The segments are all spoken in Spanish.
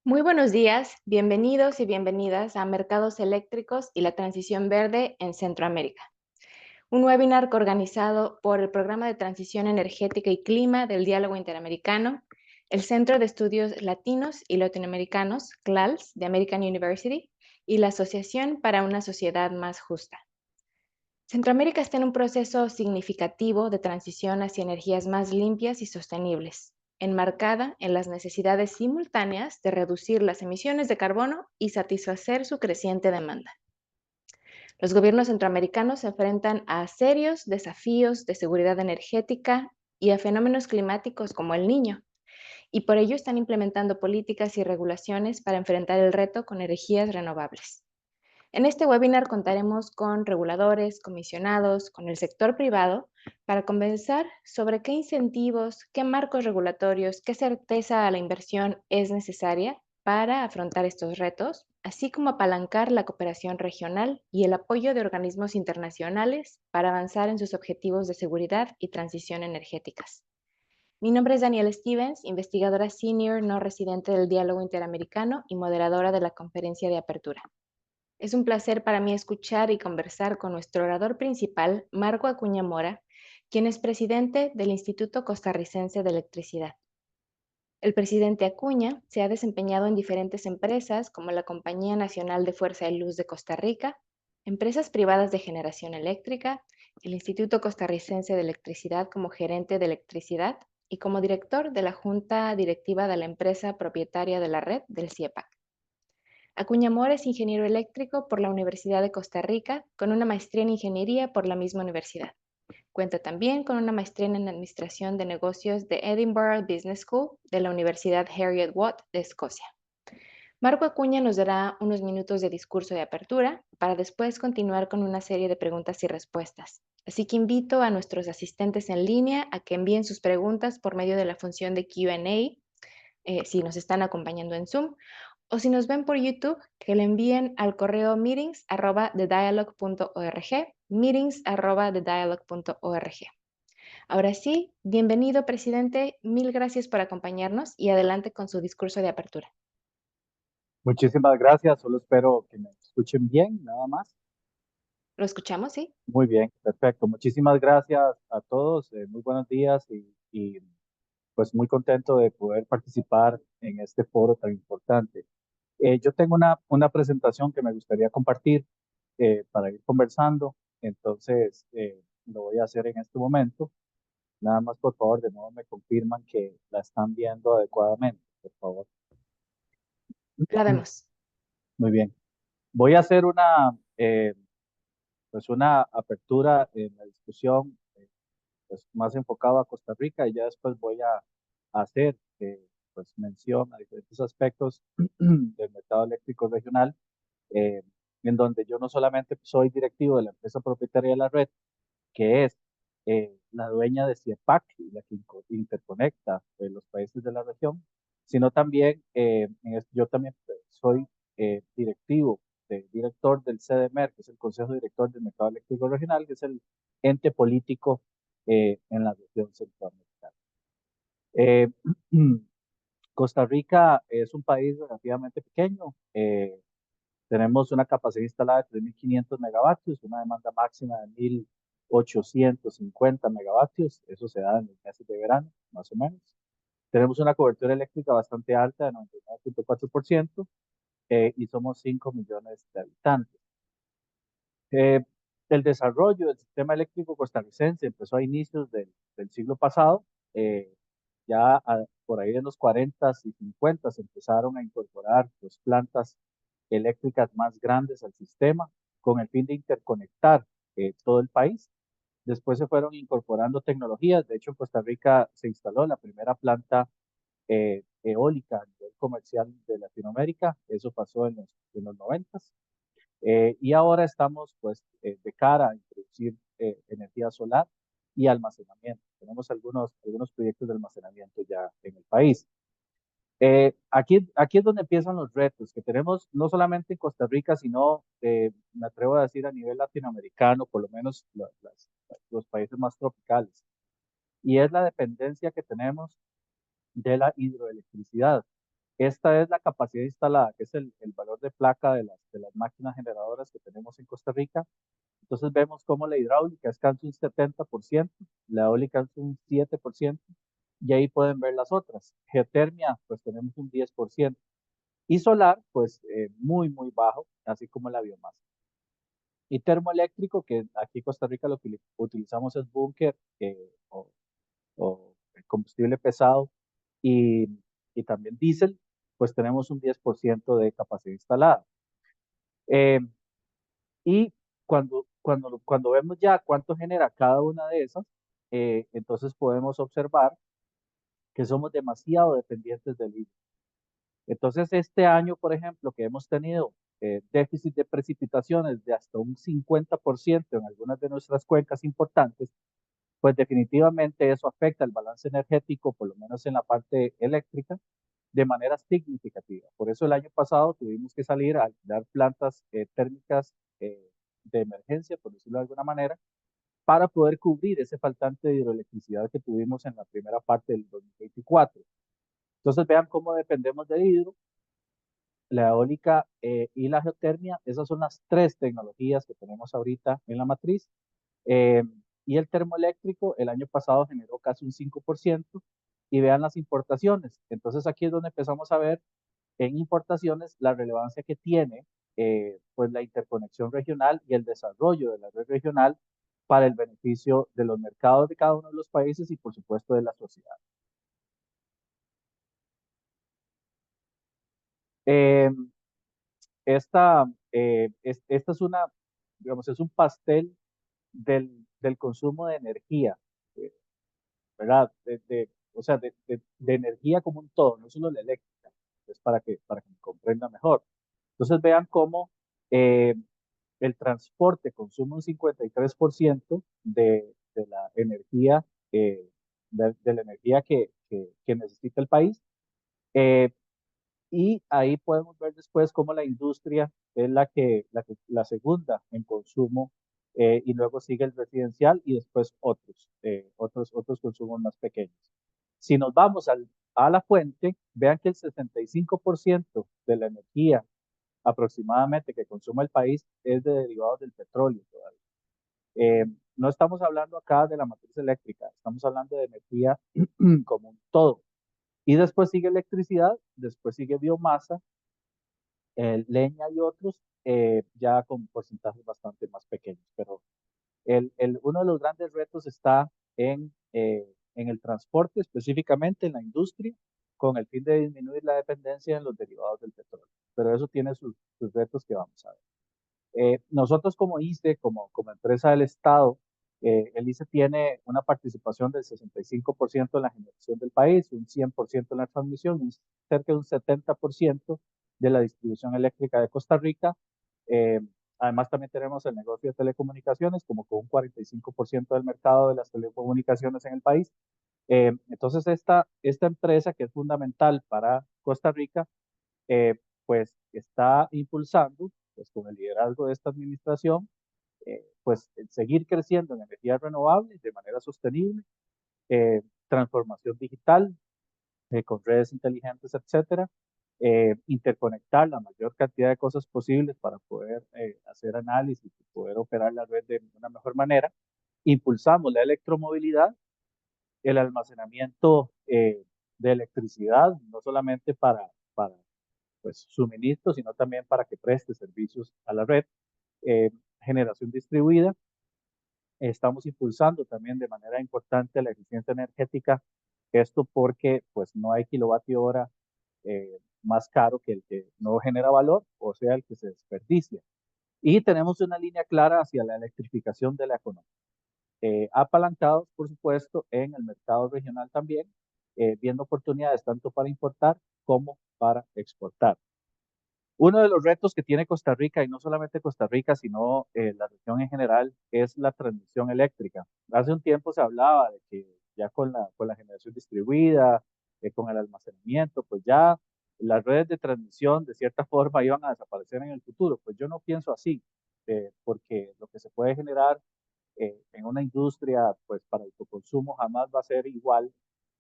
Muy buenos días, bienvenidos y bienvenidas a Mercados Eléctricos y la Transición Verde en Centroamérica, un webinar coorganizado por el Programa de Transición Energética y Clima del Diálogo Interamericano, el Centro de Estudios Latinos y Latinoamericanos, CLALS, de American University, y la Asociación para una Sociedad Más Justa. Centroamérica está en un proceso significativo de transición hacia energías más limpias y sostenibles, enmarcada en las necesidades simultáneas de reducir las emisiones de carbono y satisfacer su creciente demanda. Los gobiernos centroamericanos se enfrentan a serios desafíos de seguridad energética y a fenómenos climáticos como el Niño, y por ello están implementando políticas y regulaciones para enfrentar el reto con energías renovables. En este webinar contaremos con reguladores, comisionados, con el sector privado, para conversar sobre qué incentivos, qué marcos regulatorios, qué certeza a la inversión es necesaria para afrontar estos retos, así como apalancar la cooperación regional y el apoyo de organismos internacionales para avanzar en sus objetivos de seguridad y transición energéticas. Mi nombre es Danielle Stevens, investigadora senior no residente del Diálogo Interamericano y moderadora de la conferencia de apertura. Es un placer para mí escuchar y conversar con nuestro orador principal, Marco Acuña Mora, quien es presidente del Instituto Costarricense de Electricidad. El presidente Acuña se ha desempeñado en diferentes empresas como la Compañía Nacional de Fuerza y Luz de Costa Rica, empresas privadas de generación eléctrica, el Instituto Costarricense de Electricidad como gerente de electricidad y como director de la junta directiva de la empresa propietaria de la red del CIEPAC. Acuña Mora es ingeniero eléctrico por la Universidad de Costa Rica, con una maestría en ingeniería por la misma universidad. Cuenta también con una maestría en Administración de Negocios de Edinburgh Business School de la Universidad Heriot-Watt de Escocia. Marco Acuña nos dará unos minutos de discurso de apertura para después continuar con una serie de preguntas y respuestas. Así que invito a nuestros asistentes en línea a que envíen sus preguntas por medio de la función de Q&A, si nos están acompañando en Zoom, o si nos ven por YouTube, que le envíen al correo meetings@thedialogue.org, meetings@thedialogue.org. Ahora sí, bienvenido, presidente. Mil gracias por acompañarnos y adelante con su discurso de apertura. Muchísimas gracias, solo espero que me escuchen bien, nada más. ¿Lo escuchamos, sí? Muy bien, perfecto. Muchísimas gracias a todos, muy buenos días y pues muy contento de poder participar en este foro tan importante. Yo tengo una presentación que me gustaría compartir para ir conversando, entonces lo voy a hacer en este momento. Nada más, por favor, de nuevo me confirman que la están viendo adecuadamente, por favor. La vemos. Muy bien. Voy a hacer pues una apertura en la discusión pues más enfocado a Costa Rica y ya después voy a hacer pues mención a diferentes aspectos del mercado eléctrico regional, eh, en donde yo no solamente soy directivo de la empresa propietaria de la red, que es la dueña de CIEPAC y la que interconecta los países de la región, sino también yo también soy directivo, director del CDMER, que es el Consejo Director del Mercado Eléctrico Regional, que es el ente político en la región centroamericana. Eh, Costa Rica es un país relativamente pequeño. Tenemos una capacidad instalada de 3.500 megavatios, una demanda máxima de 1.850 megavatios. Eso se da en los meses de verano, más o menos. Tenemos una cobertura eléctrica bastante alta, de 99.4%, y somos 5 millones de habitantes. Eh, el desarrollo del sistema eléctrico costarricense empezó a inicios del siglo pasado. eh, por ahí en los 40 y 50 se empezaron a incorporar pues, plantas eléctricas más grandes al sistema con el fin de interconectar todo el país. Después se fueron incorporando tecnologías. De hecho, en Costa Rica se instaló la primera planta eólica a nivel comercial de Latinoamérica. Eso pasó en los 90. Y ahora estamos pues de cara a introducir energía solar y almacenamiento. Tenemos algunos proyectos de almacenamiento ya en el país. Aquí es donde empiezan los retos que tenemos no solamente en Costa Rica, sino me atrevo a decir a nivel latinoamericano, por lo menos los países más tropicales. Y es la dependencia que tenemos de la hidroelectricidad. Esta es la capacidad instalada, que es el valor de placa de las máquinas generadoras que tenemos en Costa Rica. Entonces vemos cómo la hidráulica es casi un 70%, la eólica es un 7%, y ahí pueden ver las otras. Geotermia, pues tenemos un 10%. Y solar, pues muy, muy bajo, así como la biomasa. Y termoeléctrico, que aquí en Costa Rica lo que utilizamos es búnker o combustible pesado y, y también diésel, pues tenemos un 10% de capacidad instalada. Eh, y cuando vemos ya cuánto genera cada una de esas, entonces podemos observar que somos demasiado dependientes del hidro. Entonces, este año, por ejemplo, que hemos tenido déficit de precipitaciones de hasta un 50% en algunas de nuestras cuencas importantes, pues definitivamente eso afecta el balance energético, por lo menos en la parte eléctrica, de manera significativa. Por eso el año pasado tuvimos que salir a alquilar plantas térmicas de emergencia, por decirlo de alguna manera, para poder cubrir ese faltante de hidroelectricidad que tuvimos en la primera parte del 2024. Entonces vean cómo dependemos de hidro, la eólica y la geotermia. Esas son las tres tecnologías que tenemos ahorita en la matriz. Eh, y el termoeléctrico el año pasado generó casi un 5%. Y vean las importaciones. Entonces aquí es donde empezamos a ver en importaciones la relevancia que tiene pues la interconexión regional y el desarrollo de la red regional para el beneficio de los mercados de cada uno de los países y por supuesto de la sociedad. Eh, esta es una, digamos, es un pastel del consumo de energía, eh, ¿verdad? O sea, de energía como un todo, no solo la eléctrica, es para que me comprenda mejor. Entonces vean cómo eh, el transporte consume un 53% de la energía, de la energía que necesita el país. Eh, y ahí podemos ver después cómo la industria es la segunda en consumo y luego sigue el residencial y después otros consumos más pequeños. Si nos vamos a la fuente, vean que el 65% de la energía aproximadamente que consume el país es de derivados del petróleo todavía. Eh, no estamos hablando acá de la matriz eléctrica, estamos hablando de energía como un todo. Y después sigue electricidad, después sigue biomasa, leña y otros, ya con porcentajes bastante más pequeños. Pero uno de los grandes retos está en el transporte, específicamente en la industria, con el fin de disminuir la dependencia en los derivados del petróleo. Pero eso tiene sus retos que vamos a ver. Nosotros como ICE, como empresa del Estado, el ICE tiene una participación del 65% en la generación del país, un 100% en la transmisión, cerca de un 70% de la distribución eléctrica de Costa Rica. Eh, Además, también tenemos el negocio de telecomunicaciones, como con un 45% del mercado de las telecomunicaciones en el país. Entonces, esta empresa, que es fundamental para Costa Rica, eh, pues está impulsando, pues con el liderazgo de esta administración, pues seguir creciendo en energías renovables de manera sostenible, transformación digital, con redes inteligentes, etcétera, interconectar la mayor cantidad de cosas posibles para poder hacer análisis y poder operar la red de una mejor manera. Impulsamos la electromovilidad, el almacenamiento de electricidad, no solamente para pues, suministro, sino también para que preste servicios a la red. Eh, Generación distribuida. Estamos impulsando también de manera importante la eficiencia energética. Esto porque pues no hay kilovatio hora más caro que el que no genera valor, o sea, el que se desperdicia. Y tenemos una línea clara hacia la electrificación de la economía. Apalancados, por supuesto, en el mercado regional también, viendo oportunidades tanto para importar como para exportar. Uno de los retos que tiene Costa Rica, y no solamente Costa Rica, sino la región en general, es la transmisión eléctrica. Hace un tiempo se hablaba de que ya con la generación distribuida, con el almacenamiento, pues ya las redes de transmisión de cierta forma iban a desaparecer en el futuro. Pues yo no pienso así, porque lo que se puede generar en una industria, pues para autoconsumo jamás va a ser igual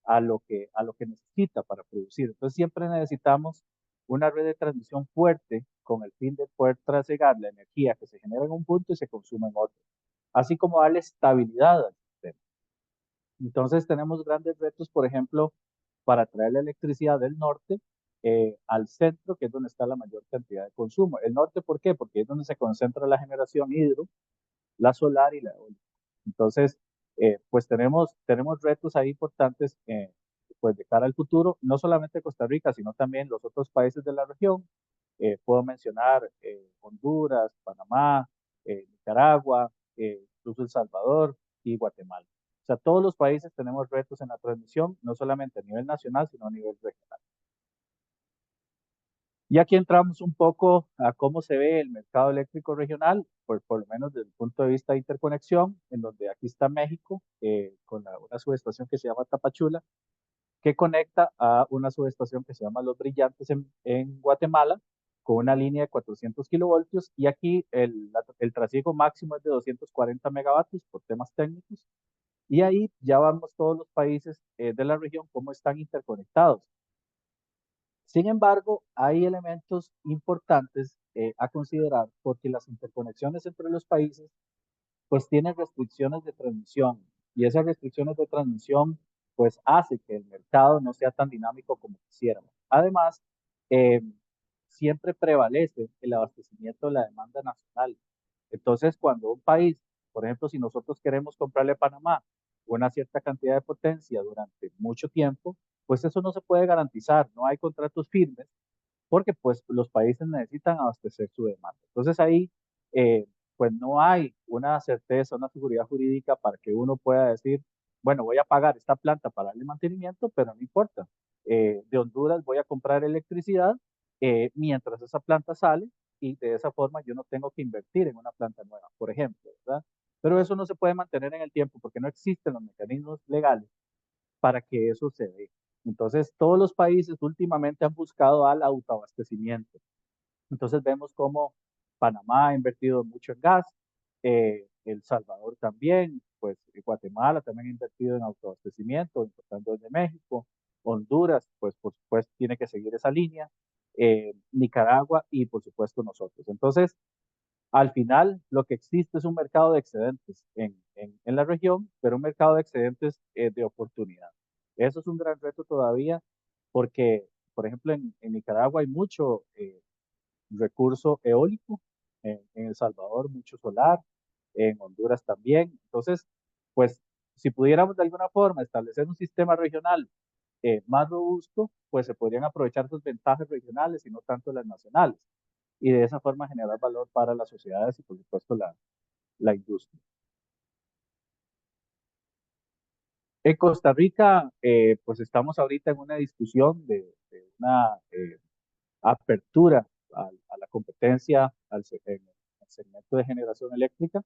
a lo que necesita para producir. Entonces siempre necesitamos una red de transmisión fuerte con el fin de poder trasegar la energía que se genera en un punto y se consume en otro, así como darle estabilidad al sistema. Entonces tenemos grandes retos, por ejemplo, para traer la electricidad del norte al centro, que es donde está la mayor cantidad de consumo. El norte, ¿por qué? Porque es donde se concentra la generación hidro, la solar y la eólica. Entonces, pues tenemos retos ahí importantes pues de cara al futuro, no solamente Costa Rica, sino también los otros países de la región. Puedo mencionar Honduras, Panamá, Nicaragua, incluso El Salvador y Guatemala. O sea, todos los países tenemos retos en la transmisión, no solamente a nivel nacional, sino a nivel regional. Y aquí entramos un poco a cómo se ve el mercado eléctrico regional, por lo menos desde el punto de vista de interconexión, en donde aquí está México, con una subestación que se llama Tapachula, que conecta a una subestación que se llama Los Brillantes en Guatemala, con una línea de 400 kilovoltios, y aquí el trasiego máximo es de 240 megavatios por temas técnicos, y ahí ya vamos todos los países de la región cómo están interconectados. Sin embargo, hay elementos importantes a considerar porque las interconexiones entre los países pues tienen restricciones de transmisión y esas restricciones de transmisión pues hace que el mercado no sea tan dinámico como quisiéramos. Además, eh, siempre prevalece el abastecimiento de la demanda nacional. Entonces, cuando un país, por ejemplo, si nosotros queremos comprarle a Panamá una cierta cantidad de potencia durante mucho tiempo, pues eso no se puede garantizar, no hay contratos firmes porque pues los países necesitan abastecer su demanda. Entonces ahí pues no hay una certeza, una seguridad jurídica para que uno pueda decir, bueno, voy a pagar esta planta para darle mantenimiento, pero no importa. De Honduras voy a comprar electricidad mientras esa planta sale y de esa forma yo no tengo que invertir en una planta nueva, por ejemplo, ¿verdad? Pero eso no se puede mantener en el tiempo porque no existen los mecanismos legales para que eso se dé. Entonces, todos los países últimamente han buscado al autoabastecimiento. Entonces, vemos cómo Panamá ha invertido mucho en gas, El Salvador también, pues Guatemala también ha invertido en autoabastecimiento, importando desde México, Honduras, pues por supuesto tiene que seguir esa línea, Nicaragua y por supuesto nosotros. Entonces, al final, lo que existe es un mercado de excedentes en la región, pero un mercado de excedentes de oportunidad. Eso es un gran reto todavía porque, por ejemplo, en Nicaragua hay mucho recurso eólico, en El Salvador mucho solar, en Honduras también. Entonces, pues, si pudiéramos de alguna forma establecer un sistema regional más robusto, pues se podrían aprovechar sus ventajas regionales y no tanto las nacionales y de esa forma generar valor para las sociedades y por supuesto la industria. En Costa Rica, pues estamos ahorita en una discusión de una apertura a la competencia en el segmento de generación eléctrica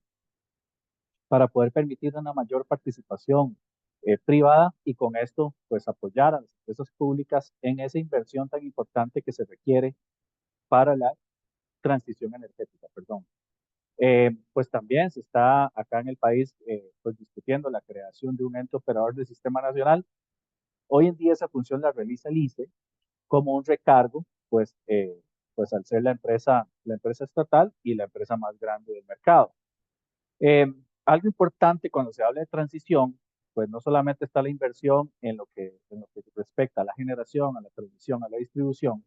para poder permitir una mayor participación privada y con esto pues apoyar a las empresas públicas en esa inversión tan importante que se requiere para la transición energética, perdón. Pues también se está acá en el país pues discutiendo la creación de un ente operador del sistema nacional. Hoy en día esa función la realiza el ICE como un recargo, pues al ser la empresa estatal y la empresa más grande del mercado. Eh, Algo importante cuando se habla de transición, pues no solamente está la inversión en lo que respecta a la generación, a la transmisión, a la distribución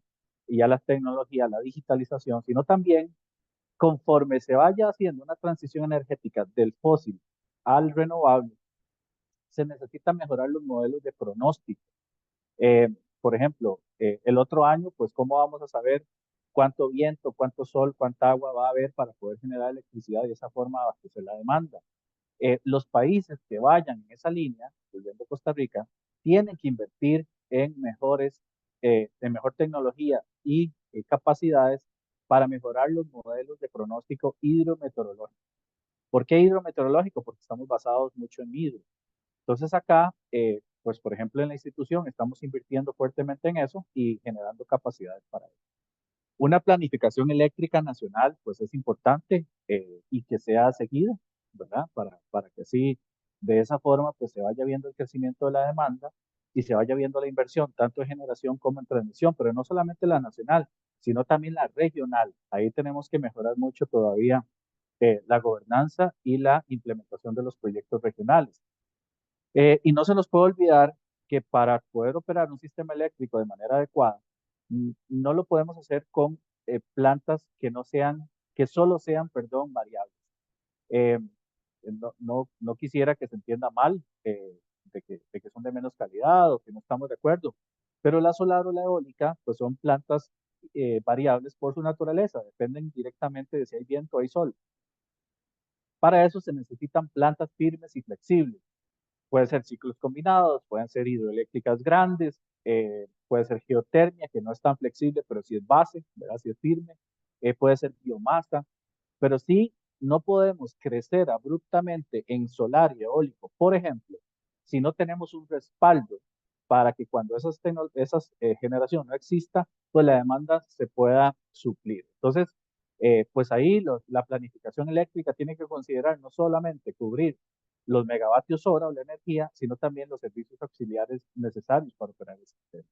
y a las tecnologías, a la digitalización, sino también conforme se vaya haciendo una transición energética del fósil al renovable, se necesitan mejorar los modelos de pronóstico. Eh, por ejemplo, el otro año, pues, ¿cómo vamos a saber cuánto viento, cuánto sol, cuánta agua va a haber para poder generar electricidad y de esa forma abastecer la demanda? Los países que vayan en esa línea, incluyendo Costa Rica, tienen que invertir en mejor tecnología y capacidades para mejorar los modelos de pronóstico hidrometeorológico. ¿Por qué hidrometeorológico? Porque estamos basados mucho en hidro. Entonces acá, pues por ejemplo en la institución estamos invirtiendo fuertemente en eso y generando capacidades para eso. Una planificación eléctrica nacional, pues es importante y que sea seguida, ¿verdad? Para que así, de esa forma, pues se vaya viendo el crecimiento de la demanda y se vaya viendo la inversión tanto en generación como en transmisión, pero no solamente la nacional, sino también la regional. Ahí tenemos que mejorar mucho todavía la gobernanza y la implementación de los proyectos regionales. Y no se nos puede olvidar que para poder operar un sistema eléctrico de manera adecuada, no lo podemos hacer con plantas que no sean, que solo sean, perdón, variables. Eh, no quisiera que se entienda mal de que son de menos calidad o que no estamos de acuerdo, pero la solar o la eólica pues son plantas variables por su naturaleza, dependen directamente de si hay viento o hay sol. Para eso se necesitan plantas firmes y flexibles. Pueden ser ciclos combinados, pueden ser hidroeléctricas grandes, puede ser geotermia, que no es tan flexible, pero sí es base, ¿verdad? Sí es firme, puede ser biomasa, pero sí no podemos crecer abruptamente en solar y eólico, por ejemplo, si no tenemos un respaldo para que cuando esas generación no exista, pues la demanda se pueda suplir. Entonces, pues ahí la planificación eléctrica tiene que considerar no solamente cubrir los megavatios hora o la energía, sino también los servicios auxiliares necesarios para operar el sistema.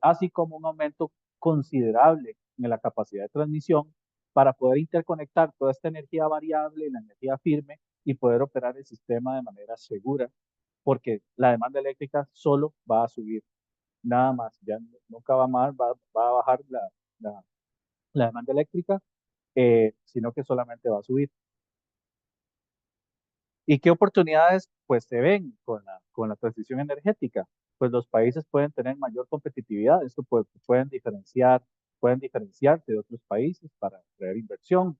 Así como un aumento considerable en la capacidad de transmisión para poder interconectar toda esta energía variable y la energía firme y poder operar el sistema de manera segura, porque la demanda eléctrica solo va a subir, nada más, ya nunca va, más, va a bajar la demanda eléctrica, sino que solamente va a subir. ¿Y qué oportunidades pues se ven con la transición energética? Pues los países pueden tener mayor competitividad, esto pues, pueden diferenciarse de otros países para atraer inversión.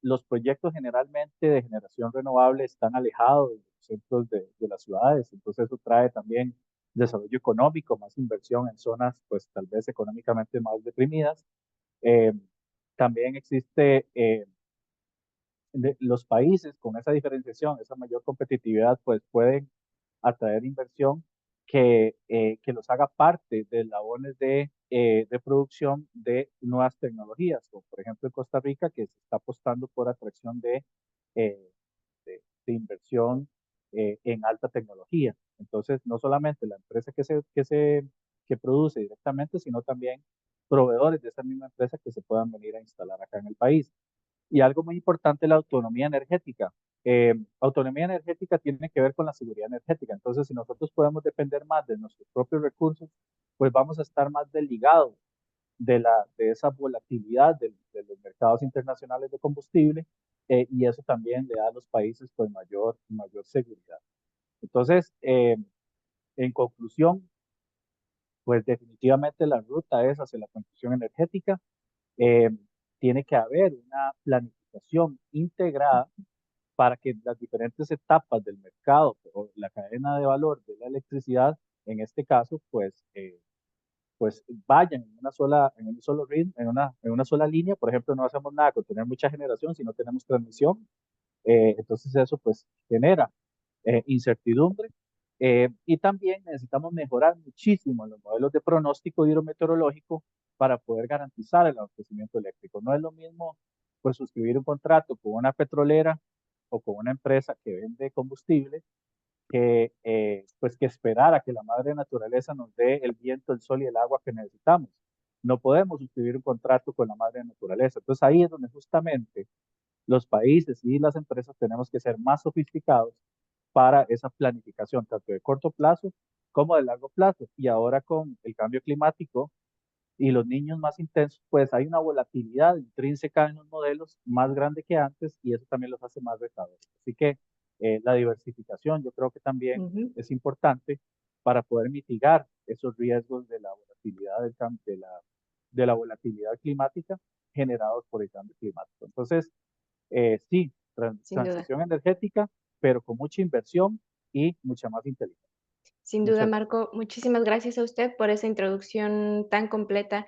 Los proyectos generalmente de generación renovable están alejados de los centros de las ciudades, entonces eso trae también desarrollo económico, más inversión en zonas pues tal vez económicamente más deprimidas. Eh, También existe los países con esa diferenciación, esa mayor competitividad, pues pueden atraer inversión que los haga parte de eslabones de producción de nuevas tecnologías, como por ejemplo en Costa Rica, que se está apostando por atracción eh, de inversión en alta tecnología. Entonces, no solamente la empresa que produce directamente, sino también proveedores de esa misma empresa que se puedan venir a instalar acá en el país. Y algo muy importante, la autonomía energética. Autonomía energética tiene que ver con la seguridad energética. Entonces, si nosotros podemos depender más de nuestros propios recursos, pues vamos a estar más desligados de esa volatilidad de los mercados internacionales de combustible y eso también le da a los países pues mayor seguridad. Entonces, en conclusión, pues definitivamente la ruta es hacia la transición energética. Eh, Tiene que haber una planificación integrada para que las diferentes etapas del mercado o la cadena de valor de la electricidad, en este caso, pues vayan en un solo ritmo, en una sola línea. Por ejemplo, no hacemos nada con tener mucha generación si no tenemos transmisión. Entonces eso pues genera incertidumbre. Y también necesitamos mejorar muchísimo los modelos de pronóstico hidrometeorológico para poder garantizar el abastecimiento eléctrico. No es lo mismo pues suscribir un contrato con una petrolera o con una empresa que vende combustible pues que esperar a que la madre naturaleza nos dé el viento, el sol y el agua que necesitamos. No podemos suscribir un contrato con la madre naturaleza. Entonces ahí es donde justamente los países y las empresas tenemos que ser más sofisticados para esa planificación, tanto de corto plazo como de largo plazo. Y ahora con el cambio climático y los niños más intensos, pues hay una volatilidad intrínseca en los modelos más grande que antes y eso también los hace más retadores. Así que la diversificación yo creo que también Ujú. es importante para poder mitigar esos riesgos de la volatilidad de la volatilidad climática generados por el cambio climático. Entonces, sí, Sin duda. transición energética, pero con mucha inversión y mucha más inteligencia. Sin duda, Muchas Marco, muchísimas gracias a usted por esa introducción tan completa.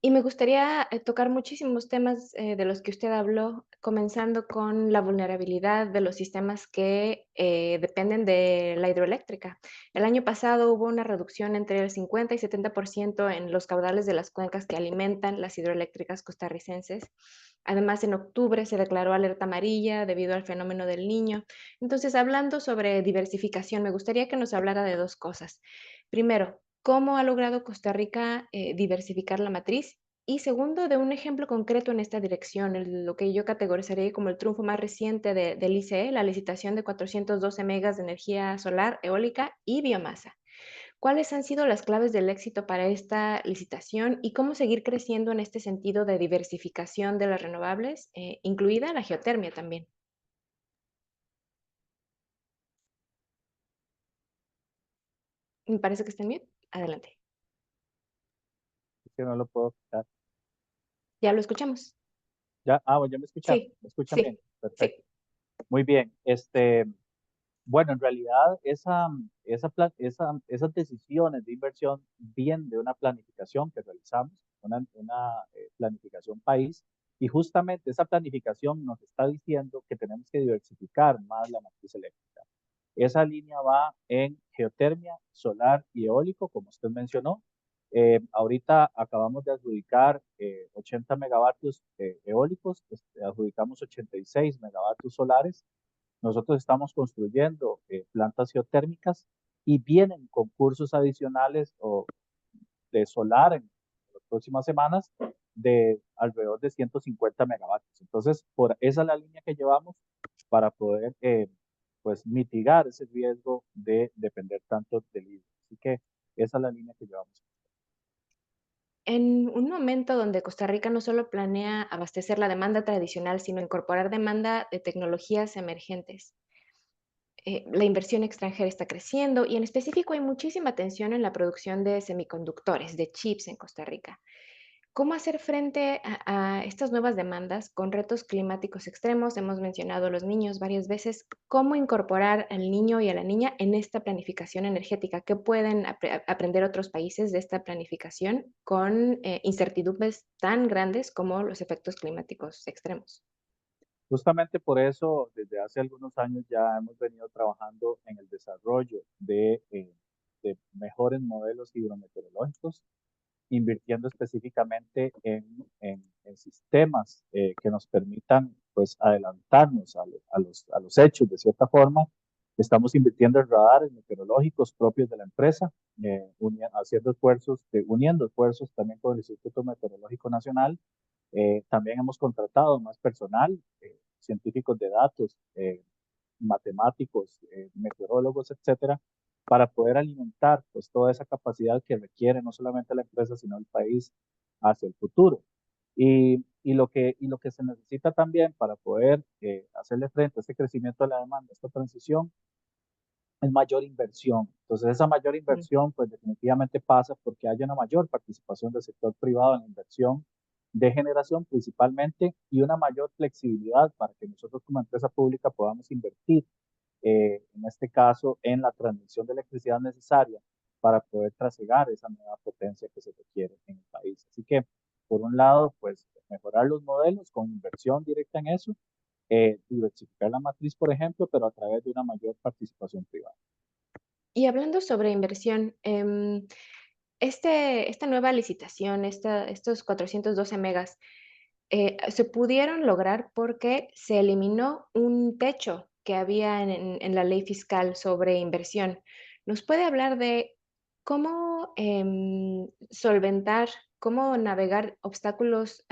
Y me gustaría tocar muchísimos temas de los que usted habló, comenzando con la vulnerabilidad de los sistemas que dependen de la hidroeléctrica. El año pasado hubo una reducción entre el 50 y 70% en los caudales de las cuencas que alimentan las hidroeléctricas costarricenses. Además, en octubre se declaró alerta amarilla debido al fenómeno del Niño. Entonces, hablando sobre diversificación, me gustaría que nos hablara de dos cosas. Primero, ¿cómo ha logrado Costa Rica diversificar la matriz? Y segundo, de un ejemplo concreto en esta dirección, lo que yo categorizaría como el triunfo más reciente del ICE, la licitación de 412 megas de energía solar, eólica y biomasa. ¿Cuáles han sido las claves del éxito para esta licitación y cómo seguir creciendo en este sentido de diversificación de las renovables, incluida la geotermia también? Me parece que está en mute. Adelante. Es que no lo puedo quitar. Ya lo escuchamos. Ya, bueno, ya Sí, me escuchan bien. sí, sí. Perfecto. Muy bien. Bueno, en realidad esas decisiones de inversión vienen de una planificación que realizamos, una planificación país, y justamente esa planificación nos está diciendo que tenemos que diversificar más la matriz eléctrica. Esa línea va en geotermia, solar y eólico, como usted mencionó. Ahorita acabamos de adjudicar 80 megavatios eólicos, adjudicamos 86 megavatios solares. Nosotros estamos construyendo plantas geotérmicas y vienen concursos adicionales de solar en las próximas semanas de alrededor de 150 megavatios. Entonces, esa es la línea que llevamos para poder pues mitigar ese riesgo de depender tanto del hidro. Así que esa es la línea que llevamos. En un momento donde Costa Rica no solo planea abastecer la demanda tradicional, sino incorporar demanda de tecnologías emergentes. La inversión extranjera está creciendo y en específico hay muchísima atención en la producción de semiconductores, de chips en Costa Rica. ¿Cómo hacer frente a estas nuevas demandas con retos climáticos extremos? Hemos mencionado a los niños varias veces. ¿Cómo incorporar al niño y a la niña en esta planificación energética? ¿Qué pueden aprender otros países de esta planificación con incertidumbres tan grandes como los efectos climáticos extremos? Justamente por eso, desde hace algunos años ya hemos venido trabajando en el desarrollo de mejores modelos hidrometeorológicos, invirtiendo específicamente en sistemas que nos permitan pues adelantarnos a los hechos de cierta forma. Estamos invirtiendo en radares meteorológicos propios de la empresa, haciendo esfuerzos, uniendo esfuerzos también con el Instituto Meteorológico Nacional. También hemos contratado más personal, científicos de datos, matemáticos, meteorólogos, etcétera, para poder alimentar pues toda esa capacidad que requiere no solamente la empresa, sino el país hacia el futuro. Y lo que se necesita también para poder hacerle frente a este crecimiento de la demanda, a esta transición, es mayor inversión. Entonces, esa mayor Mm. inversión, pues definitivamente pasa porque haya una mayor participación del sector privado en la inversión de generación principalmente y una mayor flexibilidad para que nosotros como empresa pública podamos invertir, en este caso, en la transmisión de electricidad necesaria para poder trasegar esa nueva potencia que se requiere en el país. Así que, por un lado, pues mejorar los modelos con inversión directa en eso, diversificar la matriz, por ejemplo, pero a través de una mayor participación privada. Y hablando sobre inversión, esta nueva licitación, estos 412 megas, se pudieron lograr porque se eliminó un techo que había en la ley fiscal sobre inversión. ¿Nos puede hablar de cómo solventar, cómo navegar obstáculos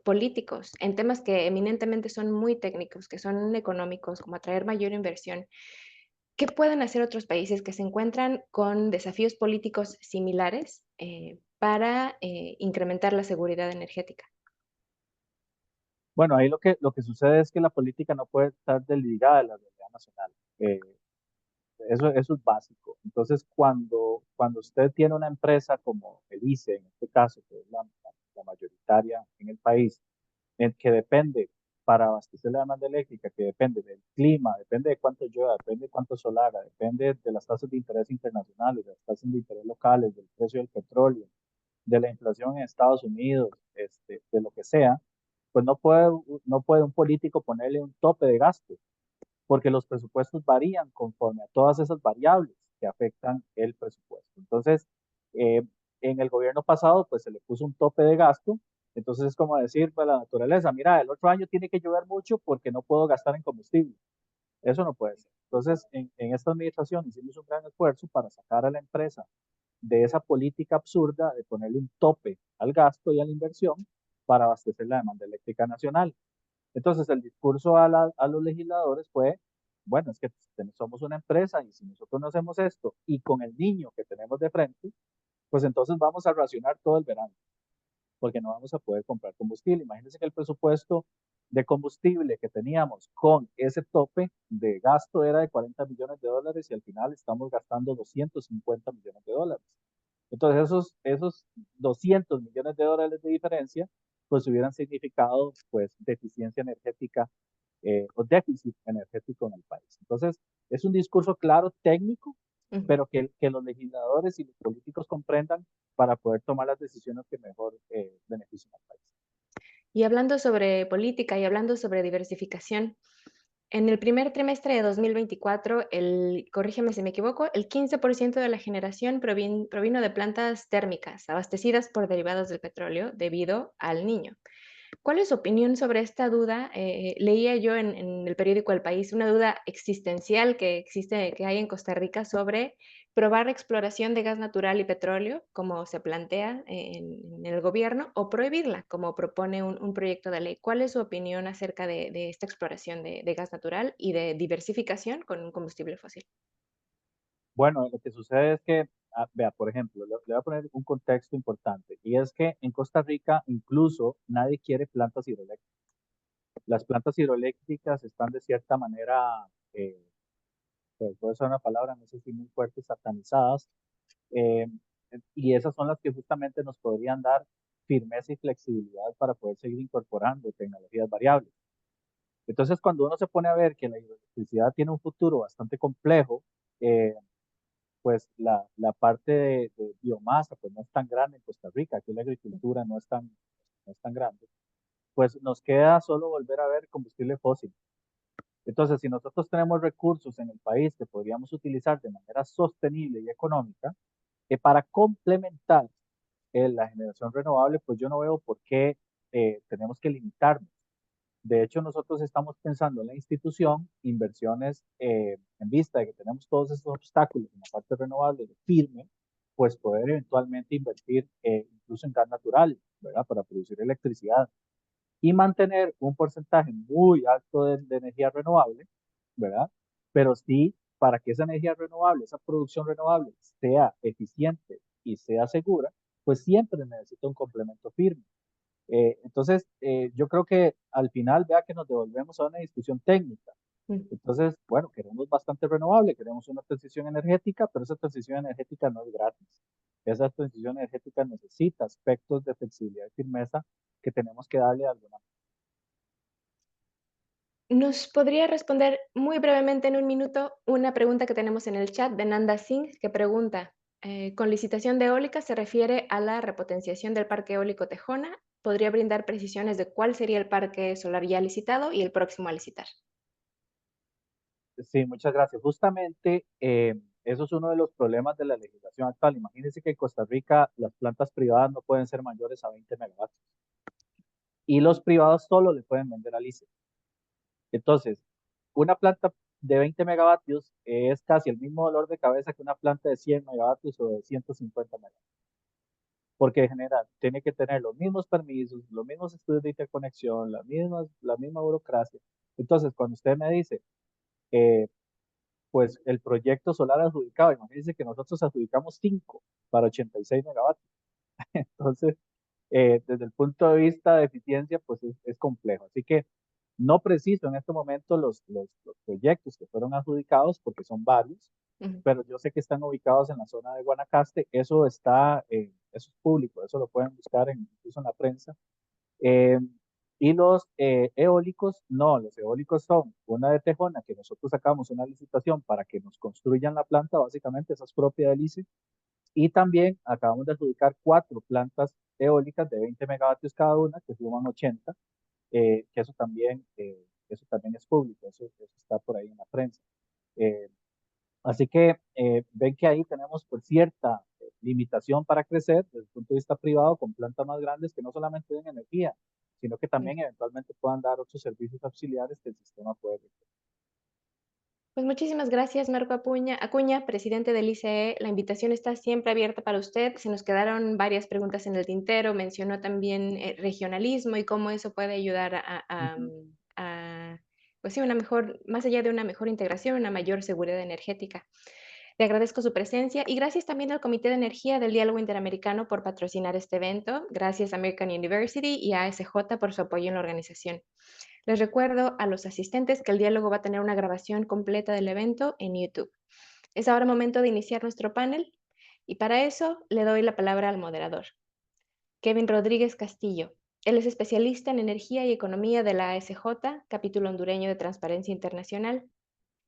políticos en temas que eminentemente son muy técnicos, que son económicos, como atraer mayor inversión? ¿Qué pueden hacer otros países que se encuentran con desafíos políticos similares para incrementar la seguridad energética? Bueno, ahí lo que sucede es que la política no puede estar desligada de la realidad nacional. Eh, eso es básico. Entonces, cuando usted tiene una empresa como el ICE, en este caso, que es la mayoritaria en el país, en que depende para abastecer la demanda eléctrica, que depende del clima, depende de cuánto llueva, depende de cuánto solar, depende de las tasas de interés internacionales, de las tasas de interés locales, del precio del petróleo, de la inflación en Estados Unidos, de lo que sea, pues no puede un político ponerle un tope de gasto, porque los presupuestos varían conforme a todas esas variables que afectan el presupuesto. Entonces, eh, en el gobierno pasado, pues se le puso un tope de gasto, entonces es como decir a la naturaleza, mira, el otro año tiene que llover mucho porque no puedo gastar en combustible. Eso no puede ser. Entonces, en esta administración hicimos un gran esfuerzo para sacar a la empresa de esa política absurda de ponerle un tope al gasto y a la inversión para abastecer la demanda eléctrica nacional. Entonces, el discurso a los legisladores fue, bueno, es que somos una empresa y si nosotros no hacemos esto y con el niño que tenemos de frente, pues entonces vamos a racionar todo el verano porque no vamos a poder comprar combustible. Imagínense que el presupuesto de combustible que teníamos con ese tope de gasto era de 40 millones de dólares y al final estamos gastando 250 millones de dólares. Entonces esos 200 millones de dólares de diferencia pues hubieran significado pues deficiencia energética o déficit energético en el país. Entonces es un discurso claro, técnico, Ujú. pero que los legisladores y los políticos comprendan para poder tomar las decisiones que mejor beneficien al país. Y hablando sobre política y hablando sobre diversificación, en el primer trimestre de 2024, corrígeme si me equivoco, el 15% de la generación provino de plantas térmicas abastecidas por derivados del petróleo debido al Niño. ¿Cuál es su opinión sobre esta duda? Leía yo en el periódico El País una duda existencial que existe, que hay en Costa Rica sobre probar exploración de gas natural y petróleo, como se plantea en el gobierno, o prohibirla, como propone un proyecto de ley. ¿Cuál es su opinión acerca de esta exploración de gas natural y de diversificación con un combustible fósil? Bueno, lo que sucede es que, vea, por ejemplo, le voy a poner un contexto importante, y es que en Costa Rica incluso nadie quiere plantas hidroeléctricas. Las plantas hidroeléctricas están de cierta manera, eh, pues puede ser una palabra, no sé si muy fuerte, satanizadas, eh, y esas son las que justamente nos podrían dar firmeza y flexibilidad para poder seguir incorporando tecnologías variables. Entonces, cuando uno se pone a ver que la hidroelectricidad tiene un futuro bastante complejo, eh, pues la parte de biomasa pues no es tan grande en Costa Rica, aquí la agricultura no es tan grande, pues nos queda solo volver a ver combustible fósil. Entonces, si nosotros tenemos recursos en el país que podríamos utilizar de manera sostenible y económica, para complementar la generación renovable, pues yo no veo por qué tenemos que limitarnos. De hecho, nosotros estamos pensando en la institución inversiones en vista de que tenemos todos esos obstáculos en la parte renovable de firme, pues poder eventualmente invertir incluso en gas natural, ¿verdad? Para producir electricidad y mantener un porcentaje muy alto de energía renovable, ¿verdad? Pero sí, para que esa energía renovable, esa producción renovable sea eficiente y sea segura, pues siempre necesita un complemento firme. Entonces, yo creo que al final, vea que nos devolvemos a una discusión técnica. Mm. Entonces, bueno, queremos bastante renovable, queremos una transición energética, pero esa transición energética no es gratis. Esa transición energética necesita aspectos de flexibilidad y firmeza que tenemos que darle a alguna. ¿Nos podría responder muy brevemente en un minuto una pregunta que tenemos en el chat de Nanda Singh, que pregunta, con licitación de eólica se refiere a la repotenciación del parque eólico Tejona? ¿Podría brindar precisiones de cuál sería el parque solar ya licitado y el próximo a licitar? Sí, muchas gracias. Justamente eso es uno de los problemas de la legislación actual. Imagínense que en Costa Rica las plantas privadas no pueden ser mayores a 20 megavatios y los privados solo le pueden vender al ICE. Entonces, una planta de 20 megavatios es casi el mismo dolor de cabeza que una planta de 100 megavatios o de 150 megavatios, porque en general tiene que tener los mismos permisos, los mismos estudios de interconexión, la misma burocracia. Entonces, cuando usted me dice, eh, pues el proyecto solar adjudicado, imagínense que nosotros adjudicamos 5 para 86 megavatios. Entonces, desde el punto de vista de eficiencia, pues es complejo. Así que no preciso en este momento los proyectos que fueron adjudicados, porque son varios, Ujú. pero yo sé que están ubicados en la zona de Guanacaste. Eso es público, eso lo pueden buscar incluso en la prensa. Eh, y los eólicos, no, los eólicos son una de Tejona, que nosotros sacamos una licitación para que nos construyan la planta, básicamente esa es propia del ICE, Y también acabamos de adjudicar 4 plantas eólicas de 20 megavatios cada una, que suman 80, que eso también es público, eso está por ahí en la prensa. Eh, Así que ven que ahí tenemos pues cierta limitación para crecer desde el punto de vista privado con plantas más grandes que no solamente den energía, sino que Mm. también eventualmente puedan dar otros servicios auxiliares que el sistema puede requerir. Pues muchísimas gracias, Marco Acuña, presidente del ICE. La invitación está siempre abierta para usted. Se nos quedaron varias preguntas en el tintero. Mencionó también regionalismo y cómo eso puede ayudar Ujú. pues sí, más allá de una mejor integración, una mayor seguridad energética. Le agradezco su presencia y gracias también al Comité de Energía del Diálogo Interamericano por patrocinar este evento. Gracias a American University y a ASJ por su apoyo en la organización. Les recuerdo a los asistentes que el diálogo va a tener una grabación completa del evento en YouTube. Es ahora momento de iniciar nuestro panel y para eso le doy la palabra al moderador, Kevin Rodríguez Castillo. Él es especialista en energía y economía de la ASJ, capítulo hondureño de Transparencia Internacional.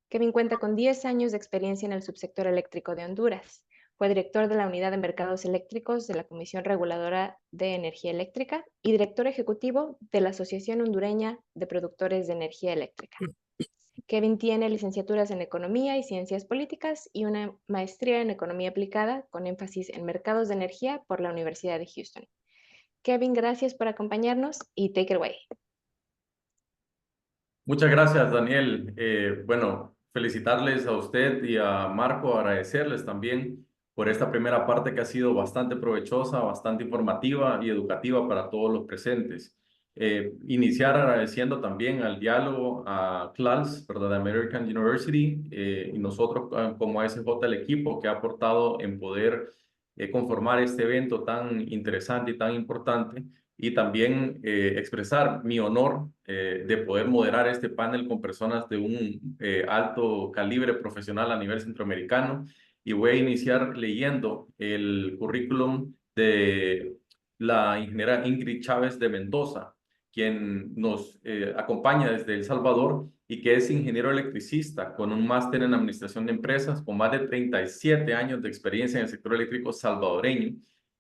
Kevin cuenta con 10 años de experiencia en el subsector eléctrico de Honduras. Fue director de la Unidad de Mercados Eléctricos de la Comisión Reguladora de Energía Eléctrica y director ejecutivo de la Asociación Hondureña de Productores de Energía Eléctrica. Kevin tiene licenciaturas en Economía y Ciencias Políticas y una maestría en Economía Aplicada con énfasis en mercados de energía por la Universidad de Houston. Kevin, gracias por acompañarnos y take it away. Muchas gracias, Daniel. Bueno, felicitarles a usted y a Marco, agradecerles también por esta primera parte que ha sido bastante provechosa, bastante informativa y educativa para todos los presentes. Iniciar agradeciendo también al diálogo a CLALS, ¿verdad? American University, y nosotros como ASJ, el equipo que ha aportado en poder conformar este evento tan interesante y tan importante y también expresar mi honor de poder moderar este panel con personas de un alto calibre profesional a nivel centroamericano. Y voy a iniciar leyendo el currículum de la ingeniera Ingrid Chávez de Mendoza, quien nos acompaña desde El Salvador y que es ingeniero electricista con un máster en administración de empresas, con más de 37 años de experiencia en el sector eléctrico salvadoreño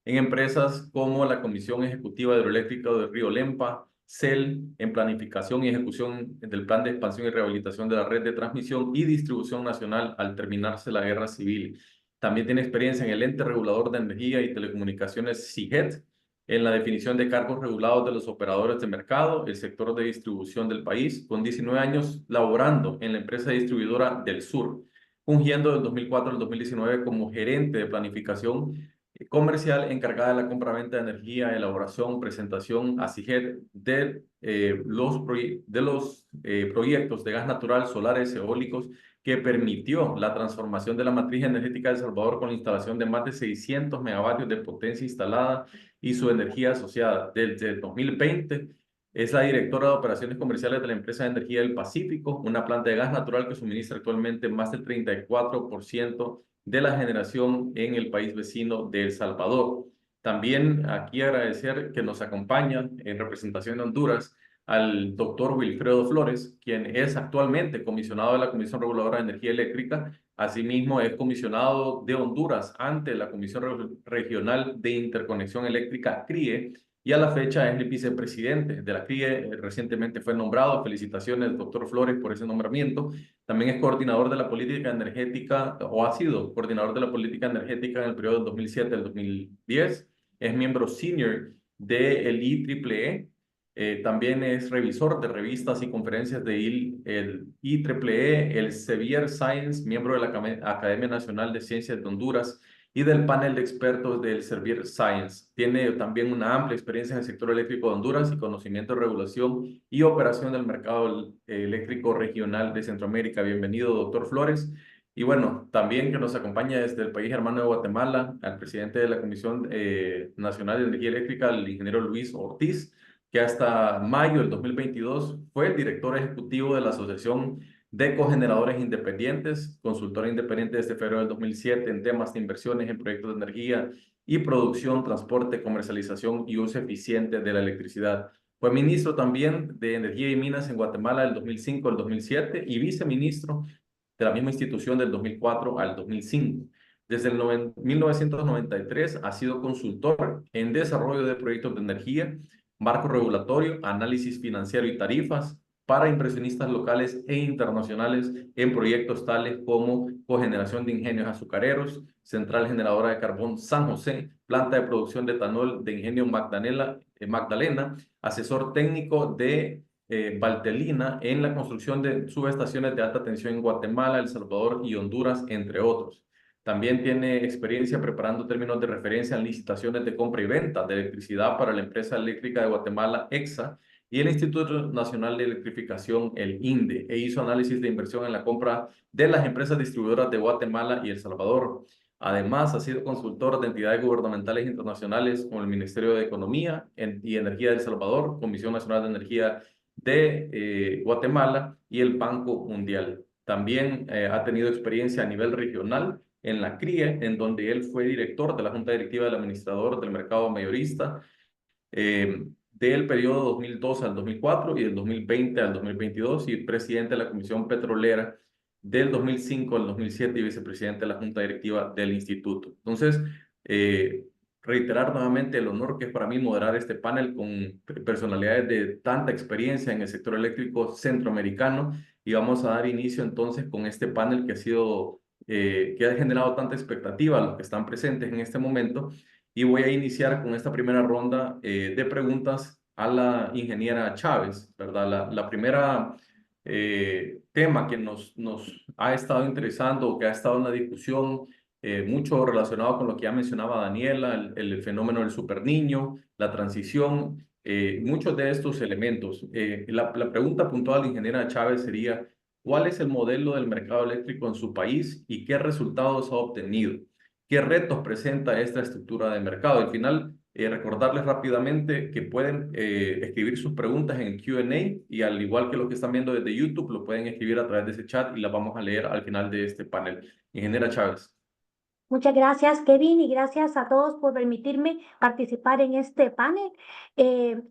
en empresas como la Comisión Ejecutiva Hidroeléctrica de Río Lempa, CEL, en planificación y ejecución del Plan de Expansión y Rehabilitación de la Red de Transmisión y Distribución Nacional al terminarse la Guerra Civil. También tiene experiencia en el Ente Regulador de Energía y Telecomunicaciones CIGET, en la definición de cargos regulados de los operadores de mercado, el sector de distribución del país, con 19 años laborando en la empresa distribuidora del Sur, fungiendo del 2004 al 2019 como gerente de planificación comercial encargada de la compra-venta de energía, elaboración, presentación a CIGET de los proyectos de gas natural, solares, eólicos, que permitió la transformación de la matriz energética de El Salvador con la instalación de más de 600 megavatios de potencia instalada y su energía asociada. Desde el 2020 es la directora de operaciones comerciales de la empresa de energía del Pacífico, una planta de gas natural que suministra actualmente más del 34% de la generación en el país vecino de El Salvador. También aquí agradecer que nos acompaña en representación de Honduras al doctor Wilfredo Flores, quien es actualmente comisionado de la Comisión Reguladora de Energía Eléctrica. Asimismo, es comisionado de Honduras ante la Comisión Regional de Interconexión Eléctrica, CRIE, y a la fecha es el vicepresidente de la CRIE. Recientemente fue nombrado. Felicitaciones, doctor Flores, por ese nombramiento. También es coordinador de la política energética, o ha sido coordinador de la política energética en el periodo del 2007 al 2010. Es miembro senior del IEEE. También es revisor de revistas y conferencias de el IEEE, el Sevier Science, miembro de la Academia Nacional de Ciencias de Honduras y del panel de expertos del Sevier Science. Tiene también una amplia experiencia en el sector eléctrico de Honduras y conocimiento de regulación y operación del mercado eléctrico regional de Centroamérica. Bienvenido, doctor Flores. Y bueno, también que nos acompaña desde el país hermano de Guatemala, al presidente de la Comisión Nacional de Energía Eléctrica, el ingeniero Luis Ortiz, que hasta mayo del 2022 fue el director ejecutivo de la Asociación de Cogeneradores Independientes, consultora independiente desde febrero del 2007 en temas de inversiones en proyectos de energía y producción, transporte, comercialización y uso eficiente de la electricidad. Fue ministro también de Energía y Minas en Guatemala del 2005 al 2007 y viceministro de la misma institución del 2004 al 2005. Desde el 1993 ha sido consultor en desarrollo de proyectos de energía, marco regulatorio, análisis financiero y tarifas para inversionistas locales e internacionales en proyectos tales como cogeneración de ingenios azucareros, central generadora de carbón San José, planta de producción de etanol de ingenio Magdalena, asesor técnico de Valtelina en la construcción de subestaciones de alta tensión en Guatemala, El Salvador y Honduras, entre otros. También tiene experiencia preparando términos de referencia en licitaciones de compra y venta de electricidad para la empresa eléctrica de Guatemala, EXA, y el Instituto Nacional de Electrificación, el INDE, e hizo análisis de inversión en la compra de las empresas distribuidoras de Guatemala y El Salvador. Además, ha sido consultor de entidades gubernamentales internacionales como el Ministerio de Economía y Energía de El Salvador, Comisión Nacional de Energía de Guatemala y el Banco Mundial. También ha tenido experiencia a nivel regional en la CRIE, en donde él fue director de la Junta Directiva del Administrador del Mercado Mayorista del periodo 2002 al 2004 y del 2020 al 2022 y presidente de la Comisión Petrolera del 2005 al 2007 y vicepresidente de la Junta Directiva del Instituto. Entonces, reiterar nuevamente el honor que es para mí moderar este panel con personalidades de tanta experiencia en el sector eléctrico centroamericano y vamos a dar inicio entonces con este panel que ha sido, que ha generado tanta expectativa a los que están presentes en este momento y voy a iniciar con esta primera ronda de preguntas a la ingeniera Chávez, ¿verdad? La primera tema que nos ha estado interesando o que ha estado en la discusión mucho relacionado con lo que ya mencionaba Daniela, el fenómeno del superniño, la transición, muchos de estos elementos. La pregunta puntual, ingeniera Chávez, sería, ¿cuál es el modelo del mercado eléctrico en su país y qué resultados ha obtenido? ¿Qué retos presenta esta estructura de mercado? Al final, recordarles rápidamente que pueden escribir sus preguntas en el Q&A y al igual que los que están viendo desde YouTube, lo pueden escribir a través de ese chat y las vamos a leer al final de este panel. Ingeniera Chávez. Muchas gracias, Kevin, y gracias a todos por permitirme participar en este panel.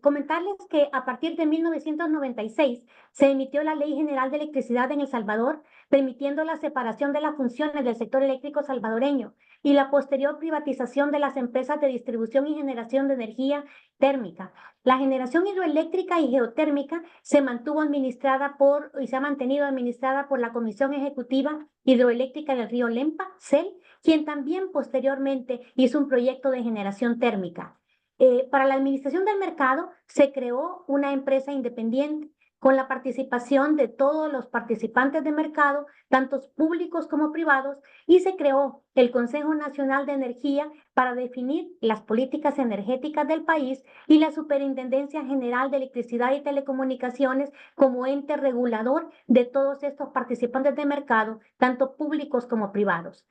Comentarles que a partir de 1996 se emitió la Ley General de Electricidad en El Salvador, permitiendo la separación de las funciones del sector eléctrico salvadoreño y la posterior privatización de las empresas de distribución y generación de energía térmica. La generación hidroeléctrica y geotérmica se mantuvo administrada y se ha mantenido administrada por la Comisión Ejecutiva Hidroeléctrica del Río Lempa, CEL, quien también posteriormente hizo un proyecto de generación térmica. Para la administración del mercado se creó una empresa independiente con la participación de todos los participantes de mercado, tanto públicos como privados, y se creó el Consejo Nacional de Energía para definir las políticas energéticas del país y la Superintendencia General de Electricidad y Telecomunicaciones como ente regulador de todos estos participantes de mercado, tanto públicos como privados.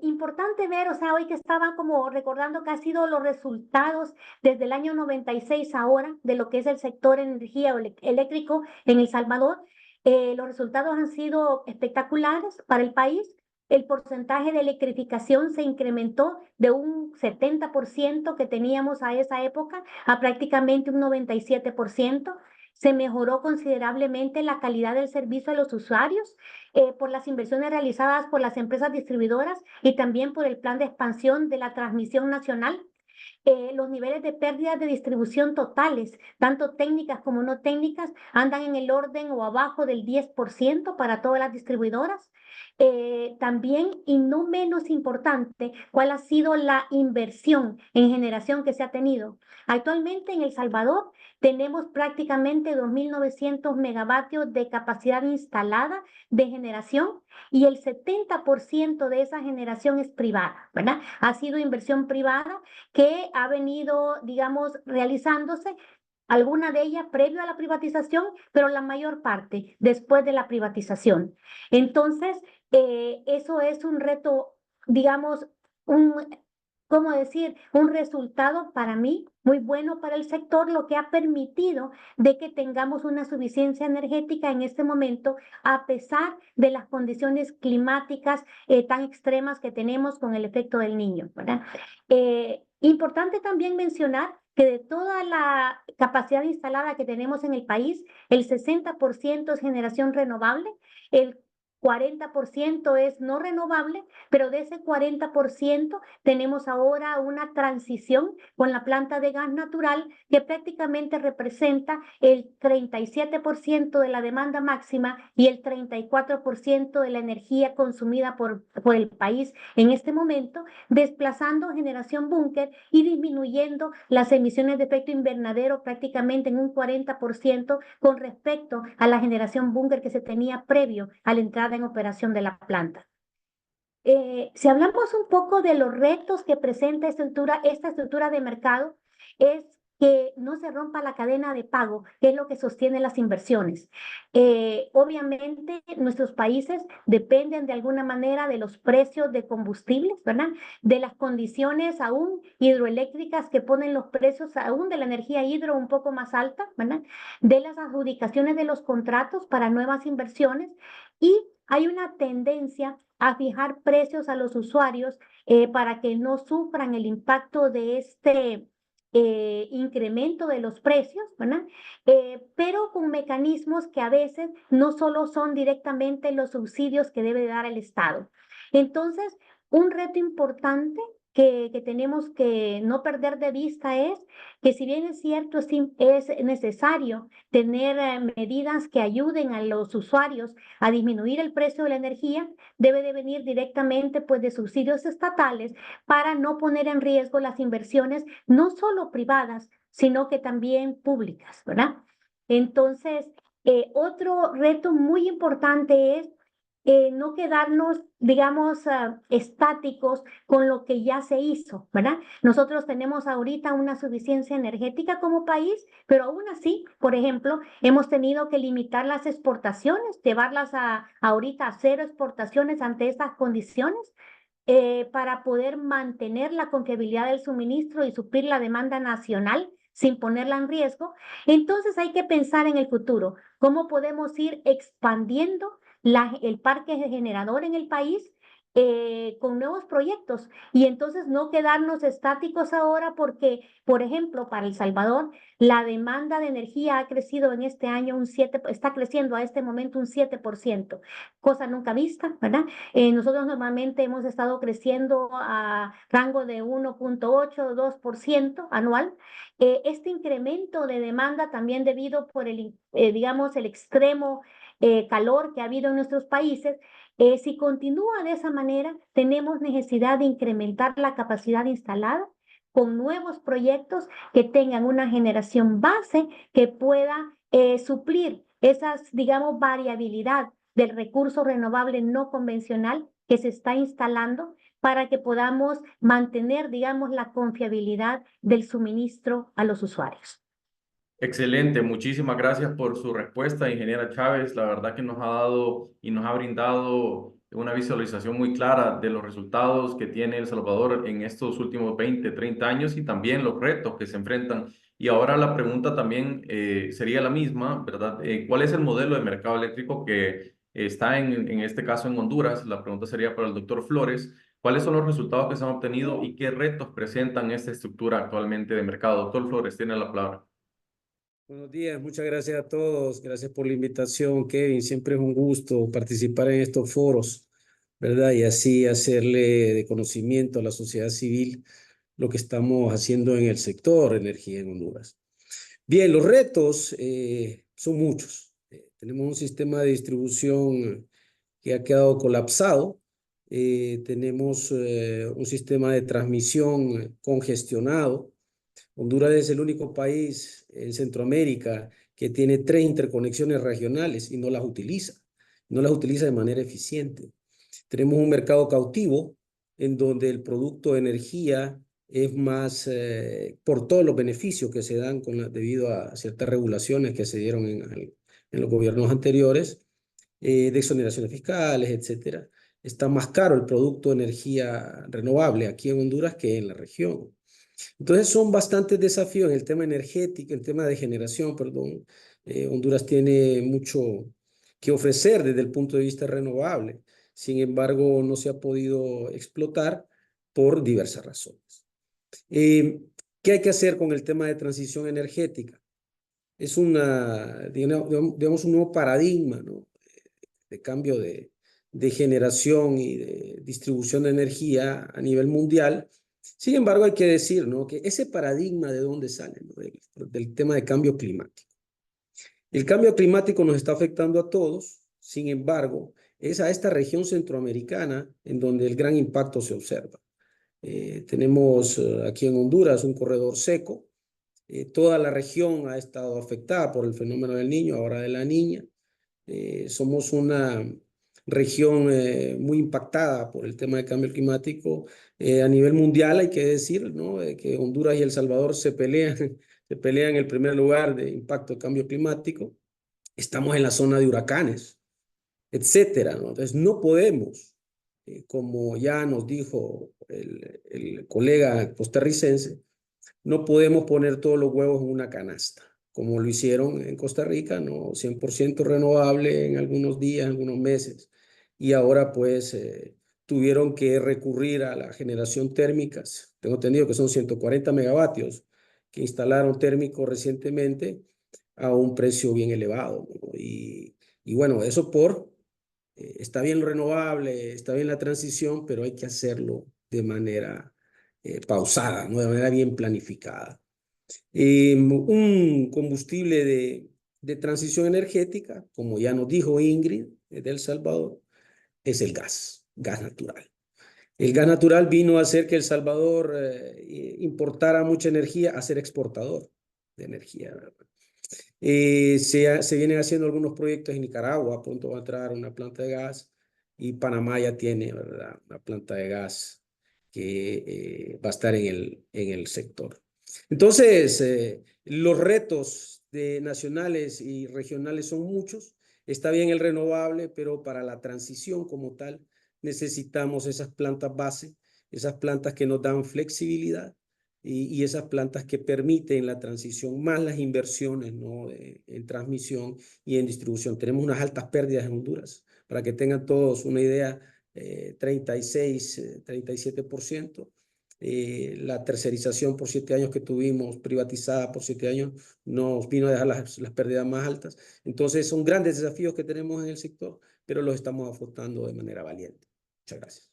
Importante ver, o sea, hoy que estaba como recordando que han sido los resultados desde el año 96 ahora de lo que es el sector energía eléctrico en El Salvador. Los resultados han sido espectaculares para el país. El porcentaje de electrificación se incrementó de un 70% que teníamos a esa época a prácticamente un 97%. Se mejoró considerablemente la calidad del servicio a los usuarios por las inversiones realizadas por las empresas distribuidoras y también por el plan de expansión de la transmisión nacional. Los niveles de pérdidas de distribución totales, tanto técnicas como no técnicas, andan en el orden o abajo del 10% para todas las distribuidoras. También, y no menos importante, cuál ha sido la inversión en generación que se ha tenido. Actualmente en El Salvador tenemos prácticamente 2.900 megavatios de capacidad instalada de generación y el 70% de esa generación es privada, ¿verdad? Ha sido inversión privada que ha venido, digamos, realizándose, alguna de ellas previo a la privatización, pero la mayor parte después de la privatización. Entonces, eso es un reto, digamos, ¿cómo decir? Un resultado para mí muy bueno para el sector, lo que ha permitido de que tengamos una suficiencia energética en este momento, a pesar de las condiciones climáticas tan extremas que tenemos con el efecto del Niño, ¿verdad? Importante también mencionar que de toda la capacidad instalada que tenemos en el país, el 60% es generación renovable, el 40% es no renovable, pero de ese 40% tenemos ahora una transición con la planta de gas natural que prácticamente representa el 37% de la demanda máxima y el 34% de la energía consumida por el país en este momento, desplazando generación búnker y disminuyendo las emisiones de efecto invernadero prácticamente en un 40% con respecto a la generación búnker que se tenía previo a la entrada en operación de la planta. Si hablamos un poco de los retos que presenta esta estructura de mercado, es que no se rompa la cadena de pago, que es lo que sostiene las inversiones. Obviamente, nuestros países dependen de alguna manera de los precios de combustibles, ¿verdad? De las condiciones aún hidroeléctricas que ponen los precios aún de la energía hidro un poco más alta, ¿verdad? De las adjudicaciones de los contratos para nuevas inversiones y hay una tendencia a fijar precios a los usuarios para que no sufran el impacto de este incremento de los precios, ¿verdad? Pero con mecanismos que a veces no solo son directamente los subsidios que debe dar el Estado. Entonces, un reto importante que tenemos que no perder de vista es que si bien es cierto, es necesario tener medidas que ayuden a los usuarios a disminuir el precio de la energía, debe de venir directamente pues de subsidios estatales para no poner en riesgo las inversiones, no solo privadas, sino que también públicas, ¿verdad? Entonces, otro reto muy importante es no quedarnos, digamos, estáticos con lo que ya se hizo, ¿verdad? Nosotros tenemos ahorita una suficiencia energética como país, pero aún así, por ejemplo, hemos tenido que limitar las exportaciones, llevarlas ahorita a 0 exportaciones ante estas condiciones. Para poder mantener la confiabilidad del suministro y suplir la demanda nacional sin ponerla en riesgo. Entonces hay que pensar en el futuro, cómo podemos ir expandiendo el parque generador en el país con nuevos proyectos y entonces no quedarnos estáticos ahora porque, por ejemplo, para El Salvador, la demanda de energía ha crecido en este año está creciendo a este momento un 7%, cosa nunca vista, ¿verdad? Nosotros normalmente hemos estado creciendo a rango de 1.8, 2% anual. Este incremento de demanda también debido por digamos, el extremo calor que ha habido en nuestros países, si continúa de esa manera, tenemos necesidad de incrementar la capacidad instalada con nuevos proyectos que tengan una generación base que pueda suplir esas, digamos, variabilidad del recurso renovable no convencional que se está instalando para que podamos mantener, digamos, la confiabilidad del suministro a los usuarios. Excelente, muchísimas gracias por su respuesta, ingeniera Chávez. La verdad que nos ha dado y nos ha brindado una visualización muy clara de los resultados que tiene El Salvador en estos últimos 20, 30 años y también los retos que se enfrentan. Y ahora la pregunta también sería la misma, ¿verdad? ¿Cuál es el modelo de mercado eléctrico que está en este caso en Honduras? La pregunta sería para el doctor Flores. ¿Cuáles son los resultados que se han obtenido y qué retos presentan esta estructura actualmente de mercado? Doctor Flores, tiene la palabra. Buenos días, muchas gracias a todos. Gracias por la invitación, Kevin. Siempre es un gusto participar en estos foros, ¿verdad? Y así hacerle de conocimiento a la sociedad civil lo que estamos haciendo en el sector energía en Honduras. Bien, los retos son muchos. Tenemos un sistema de distribución que ha quedado colapsado. Tenemos un sistema de transmisión congestionado. Honduras es el único país en Centroamérica que tiene 3 interconexiones regionales y no las utiliza de manera eficiente. Tenemos un mercado cautivo en donde el producto de energía es más por todos los beneficios que se dan debido a ciertas regulaciones que se dieron en los gobiernos anteriores, de exoneraciones fiscales, etcétera. Está más caro el producto de energía renovable aquí en Honduras que en la región. Entonces son bastantes desafíos en el tema energético, el tema de generación, perdón. Honduras tiene mucho que ofrecer desde el punto de vista renovable. Sin embargo, no se ha podido explotar por diversas razones. ¿Qué hay que hacer con el tema de transición energética? Es digamos, un nuevo paradigma, ¿no? De cambio de de generación y de distribución de energía a nivel mundial. Sin embargo, hay que decir, ¿no?, que ese paradigma de dónde sale, ¿no?, del tema de cambio climático. El cambio climático nos está afectando a todos, sin embargo, es a esta región centroamericana en donde el gran impacto se observa. Tenemos aquí en Honduras un corredor seco. Toda la región ha estado afectada por el fenómeno del Niño, ahora de la Niña. Somos una región muy impactada por el tema del cambio climático. A nivel mundial hay que decir, ¿no?, que Honduras y El Salvador se pelean el primer lugar de impacto del cambio climático. Estamos en la zona de huracanes, etcétera, ¿no? Entonces no podemos, como ya nos dijo el colega costarricense, no podemos poner todos los huevos en una canasta, como lo hicieron en Costa Rica, ¿no? 100% renovable en algunos días, algunos meses. Y ahora pues tuvieron que recurrir a la generación térmicas. Tengo entendido que son 140 megavatios que instalaron térmicos recientemente a un precio bien elevado, ¿no? Y bueno, eso está bien lo renovable, está bien la transición, pero hay que hacerlo de manera pausada, ¿no?, de manera bien planificada. Un combustible de transición energética, como ya nos dijo Ingrid, de El Salvador, es el gas natural. El gas natural vino a hacer que El Salvador importara mucha energía a ser exportador de energía, ¿verdad? Se vienen haciendo algunos proyectos en Nicaragua, pronto va a entrar una planta de gas, y Panamá ya tiene, ¿verdad?, una planta de gas que va a estar en el sector. Entonces, los retos nacionales y regionales son muchos. Está bien el renovable, pero para la transición como tal necesitamos esas plantas base, esas plantas que nos dan flexibilidad y esas plantas que permiten la transición, más las inversiones, ¿no?, en transmisión y en distribución. Tenemos unas altas pérdidas en Honduras. Para que tengan todos una idea, 36, 37%. La tercerización por 7 años que tuvimos, privatizada por 7 años, nos vino a dejar las pérdidas más altas. Entonces son grandes desafíos que tenemos en el sector, pero los estamos afrontando de manera valiente. Muchas gracias.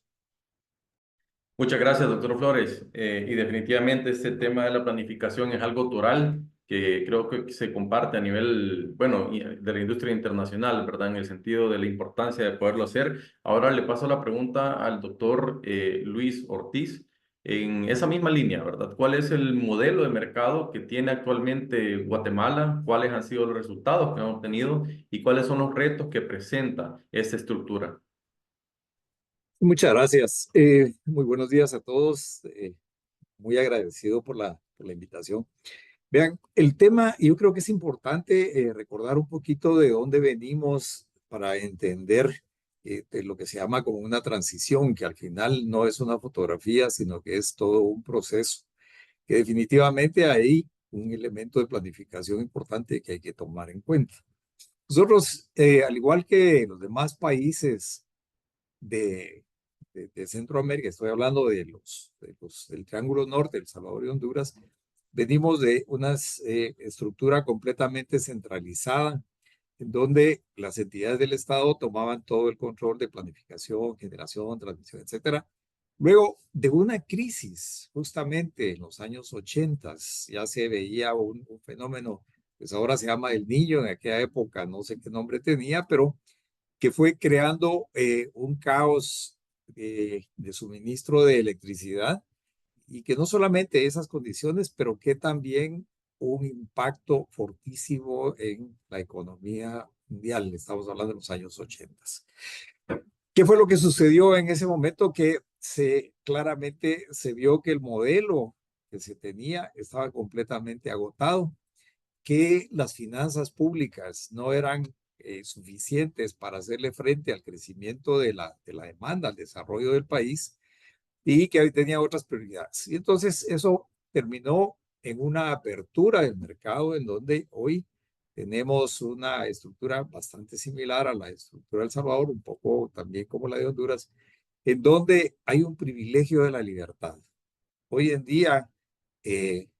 Muchas gracias, doctor Flores. Y definitivamente este tema de la planificación es algo toral que creo que se comparte a nivel, bueno, de la industria internacional, ¿verdad? En el sentido de la importancia de poderlo hacer. Ahora le paso la pregunta al doctor Luis Ortiz. En esa misma línea, ¿verdad? ¿Cuál es el modelo de mercado que tiene actualmente Guatemala? ¿Cuáles han sido los resultados que han obtenido? ¿Y cuáles son los retos que presenta esta estructura? Muchas gracias. Muy buenos días a todos. Muy agradecido por la invitación. Vean, el tema, yo creo que es importante recordar un poquito de dónde venimos para entender de lo que se llama como una transición, que al final no es una fotografía, sino que es todo un proceso, que definitivamente hay un elemento de planificación importante que hay que tomar en cuenta. Nosotros, al igual que los demás países de Centroamérica, estoy hablando del Triángulo Norte, El Salvador y Honduras, venimos de una estructura completamente centralizada, en donde las entidades del Estado tomaban todo el control de planificación, generación, transmisión, etcétera. Luego de una crisis, justamente en los años 80, ya se veía un fenómeno, pues ahora se llama El Niño, en aquella época no sé qué nombre tenía, pero que fue creando un caos de suministro de electricidad, y que no solamente esas condiciones, pero que también un impacto fortísimo en la economía mundial. Estamos hablando de los años 80. ¿Qué fue lo que sucedió en ese momento? Que claramente se vio que el modelo que se tenía estaba completamente agotado, que las finanzas públicas no eran suficientes para hacerle frente al crecimiento de la demanda, al desarrollo del país, y que tenía otras prioridades. Y entonces eso terminó en una apertura del mercado en donde hoy tenemos una estructura bastante similar a la estructura de El Salvador, un poco también como la de Honduras, en donde hay un privilegio de la libertad. Hoy en día,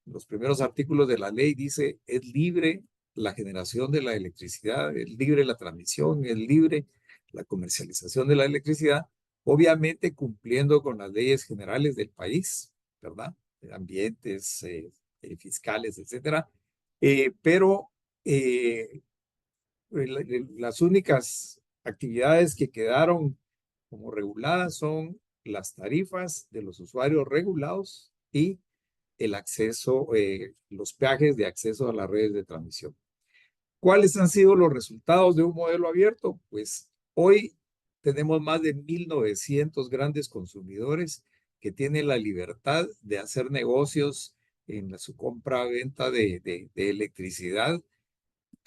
los primeros artículos de la ley dice, es libre la generación de la electricidad, es libre la transmisión, es libre la comercialización de la electricidad, obviamente cumpliendo con las leyes generales del país, ¿verdad? Ambientes, fiscales, etcétera. Pero las únicas actividades que quedaron como reguladas son las tarifas de los usuarios regulados y el acceso, los peajes de acceso a las redes de transmisión. ¿Cuáles han sido los resultados de un modelo abierto? Pues hoy tenemos más de 1.900 grandes consumidores que tienen la libertad de hacer negocios en su compra-venta de electricidad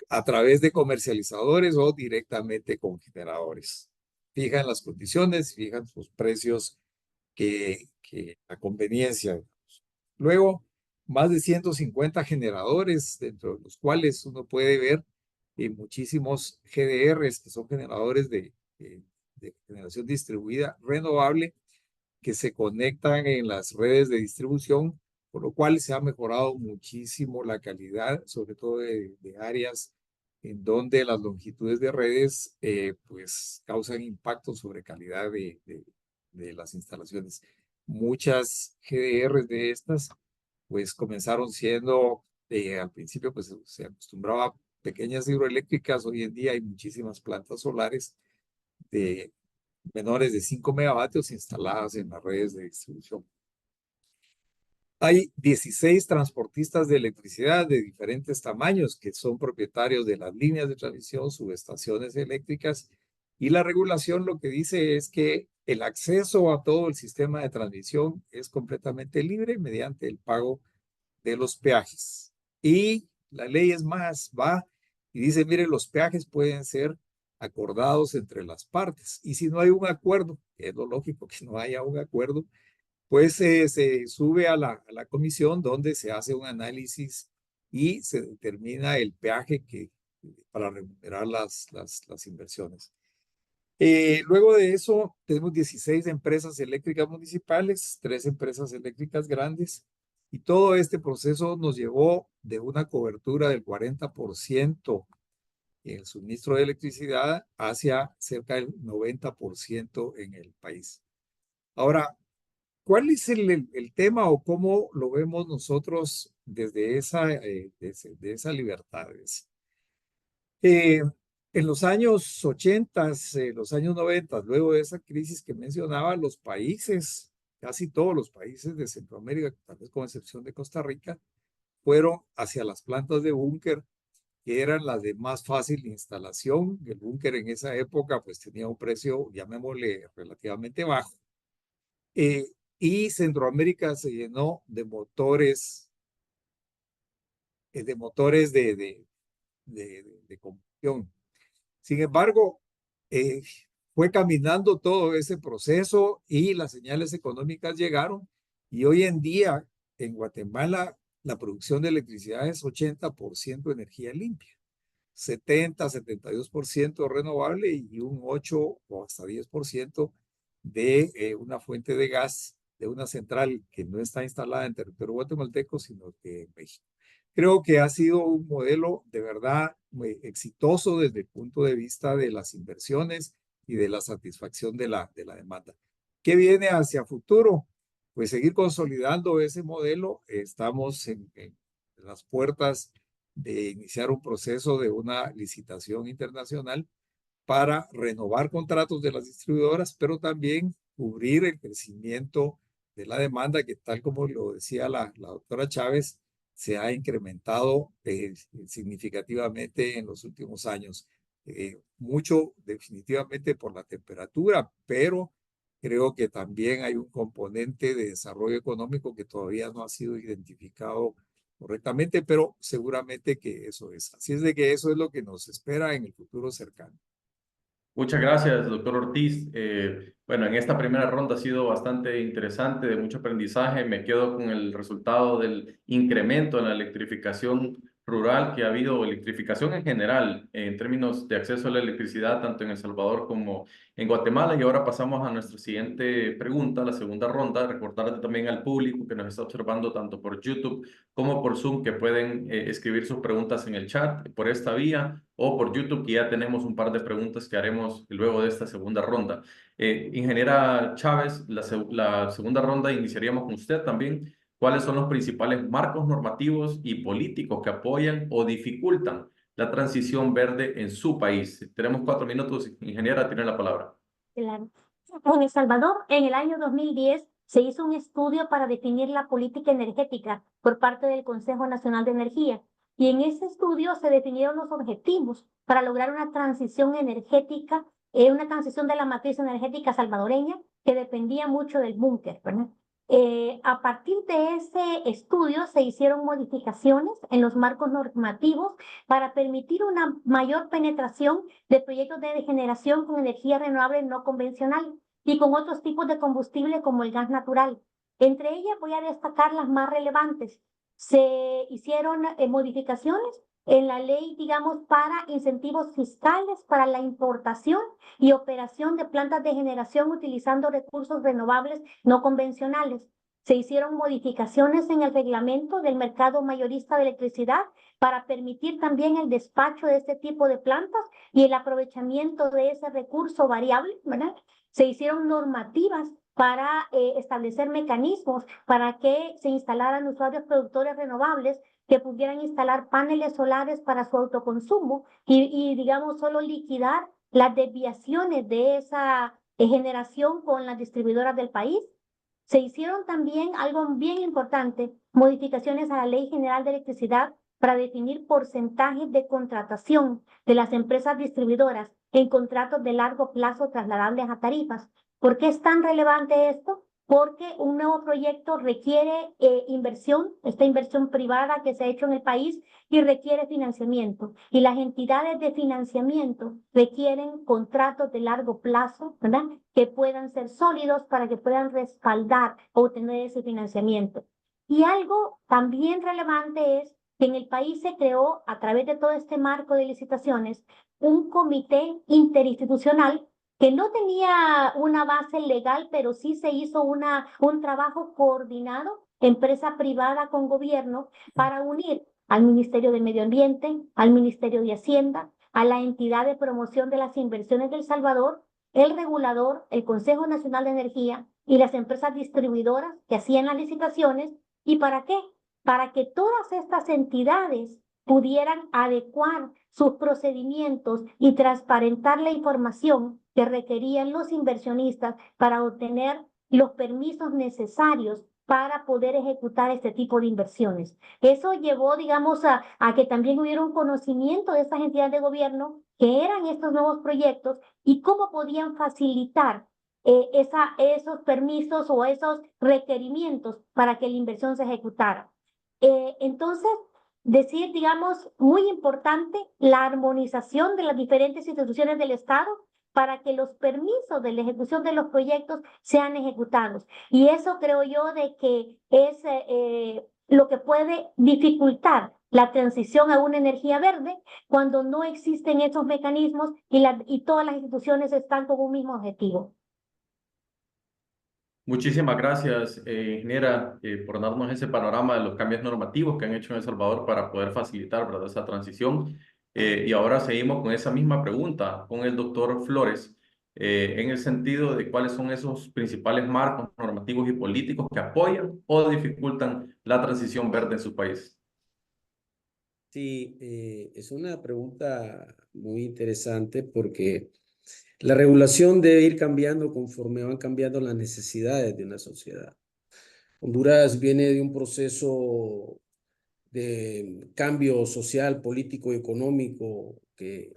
a través de comercializadores o directamente con generadores. Fijan las condiciones, fijan sus precios que a conveniencia. Luego, más de 150 generadores, dentro de los cuales uno puede ver muchísimos GDRs, que son generadores de generación distribuida renovable, que se conectan en las redes de distribución, por lo cual se ha mejorado muchísimo la calidad, sobre todo de áreas en donde las longitudes de redes pues causan impacto sobre calidad de las instalaciones. Muchas GDRs de estas pues comenzaron siendo, al principio pues se acostumbraba a pequeñas hidroeléctricas, hoy en día hay muchísimas plantas solares de menores de 5 megavatios instaladas en las redes de distribución. Hay 16 transportistas de electricidad de diferentes tamaños que son propietarios de las líneas de transmisión, subestaciones eléctricas, y la regulación lo que dice es que el acceso a todo el sistema de transmisión es completamente libre mediante el pago de los peajes. Y la ley es más, va y dice, mire, los peajes pueden ser acordados entre las partes. Y si no hay un acuerdo, que es lo lógico que no haya un acuerdo, pues se sube a la comisión donde se hace un análisis y se determina el peaje para recuperar las inversiones. Luego de eso, tenemos 16 empresas eléctricas municipales, 3 empresas eléctricas grandes, y todo este proceso nos llevó de una cobertura del 40% en el suministro de electricidad hacia cerca del 90% en el país. Ahora, ¿cuál es el tema o cómo lo vemos nosotros desde esa libertad? En los años 80, los años 90, luego de esa crisis que mencionaba, los países, casi todos los países de Centroamérica, tal vez con excepción de Costa Rica, fueron hacia las plantas de búnker, que eran las de más fácil instalación. El búnker en esa época pues tenía un precio, llamémosle, relativamente bajo. Y Centroamérica se llenó de motores de combustión. Sin embargo, fue caminando todo ese proceso y las señales económicas llegaron, y hoy en día en Guatemala la producción de electricidad es 80% energía limpia, 72% renovable y un 8 o hasta 10% de una fuente de gas de una central que no está instalada en territorio guatemalteco, sino que en México. Creo que ha sido un modelo de verdad muy exitoso desde el punto de vista de las inversiones y de la satisfacción de la demanda. ¿Qué viene hacia futuro? Pues seguir consolidando ese modelo. Estamos en las puertas de iniciar un proceso de una licitación internacional para renovar contratos de las distribuidoras, pero también cubrir el crecimiento de la demanda que, tal como lo decía la doctora Chávez, se ha incrementado significativamente en los últimos años. Mucho definitivamente por la temperatura, pero creo que también hay un componente de desarrollo económico que todavía no ha sido identificado correctamente, pero seguramente que eso es. Así es de que eso es lo que nos espera en el futuro cercano. Muchas gracias, doctor Ortiz. Bueno, en esta primera ronda ha sido bastante interesante, de mucho aprendizaje. Me quedo con el resultado del incremento en la electrificación rural que ha habido, electrificación en general, en términos de acceso a la electricidad, tanto en El Salvador como en Guatemala. Y ahora pasamos a nuestra siguiente pregunta, la segunda ronda. Recordarle también al público que nos está observando tanto por YouTube como por Zoom que pueden escribir sus preguntas en el chat por esta vía o por YouTube, que ya tenemos un par de preguntas que haremos luego de esta segunda ronda. Ingeniera Chávez, la segunda ronda iniciaríamos con usted también. ¿Cuáles son los principales marcos normativos y políticos que apoyan o dificultan la transición verde en su país? Tenemos 4 minutos. Ingeniera, tiene la palabra. Claro. En El Salvador, en el año 2010, se hizo un estudio para definir la política energética por parte del Consejo Nacional de Energía. Y en ese estudio se definieron los objetivos para lograr una transición energética, una transición de la matriz energética salvadoreña que dependía mucho del búnker, ¿verdad? A partir de ese estudio se hicieron modificaciones en los marcos normativos para permitir una mayor penetración de proyectos de generación con energía renovable no convencional y con otros tipos de combustible como el gas natural. Entre ellas voy a destacar las más relevantes. Se hicieron modificaciones en la ley, digamos, para incentivos fiscales para la importación y operación de plantas de generación utilizando recursos renovables no convencionales. Se hicieron modificaciones en el reglamento del mercado mayorista de electricidad para permitir también el despacho de este tipo de plantas y el aprovechamiento de ese recurso variable, ¿verdad? Se hicieron normativas para establecer mecanismos para que se instalaran usuarios productores renovables que pudieran instalar paneles solares para su autoconsumo y digamos, solo liquidar las desviaciones de esa generación con las distribuidoras del país. Se hicieron también algo bien importante, modificaciones a la Ley General de Electricidad para definir porcentajes de contratación de las empresas distribuidoras en contratos de largo plazo trasladables a tarifas. ¿Por qué es tan relevante esto? Porque un nuevo proyecto requiere inversión, esta inversión privada que se ha hecho en el país y requiere financiamiento. Y las entidades de financiamiento requieren contratos de largo plazo, ¿verdad? Que puedan ser sólidos para que puedan respaldar o obtener ese financiamiento. Y algo también relevante es que en el país se creó, a través de todo este marco de licitaciones, un comité interinstitucional que no tenía una base legal, pero sí se hizo un trabajo coordinado, empresa privada con gobierno, para unir al Ministerio de Medio Ambiente, al Ministerio de Hacienda, a la entidad de promoción de las inversiones del Salvador, el regulador, el Consejo Nacional de Energía y las empresas distribuidoras que hacían las licitaciones. ¿Y para qué? Para que todas estas entidades pudieran adecuar sus procedimientos y transparentar la información que requerían los inversionistas para obtener los permisos necesarios para poder ejecutar este tipo de inversiones. Eso llevó, digamos, a que también hubiera un conocimiento de estas entidades de gobierno que eran estos nuevos proyectos y cómo podían facilitar esos permisos o esos requerimientos para que la inversión se ejecutara. Entonces, decir, digamos, muy importante, la armonización de las diferentes instituciones del Estado para que los permisos de la ejecución de los proyectos sean ejecutados. Y eso creo yo de que es lo que puede dificultar la transición a una energía verde cuando no existen esos mecanismos y todas las instituciones están con un mismo objetivo. Muchísimas gracias, ingeniera, por darnos ese panorama de los cambios normativos que han hecho en El Salvador para poder facilitar, ¿verdad?, esa transición. Y ahora seguimos con esa misma pregunta con el doctor Flores, en el sentido de cuáles son esos principales marcos normativos y políticos que apoyan o dificultan la transición verde en su país. Sí, es una pregunta muy interesante porque la regulación debe ir cambiando conforme van cambiando las necesidades de una sociedad. Honduras viene de un proceso de cambio social, político y económico que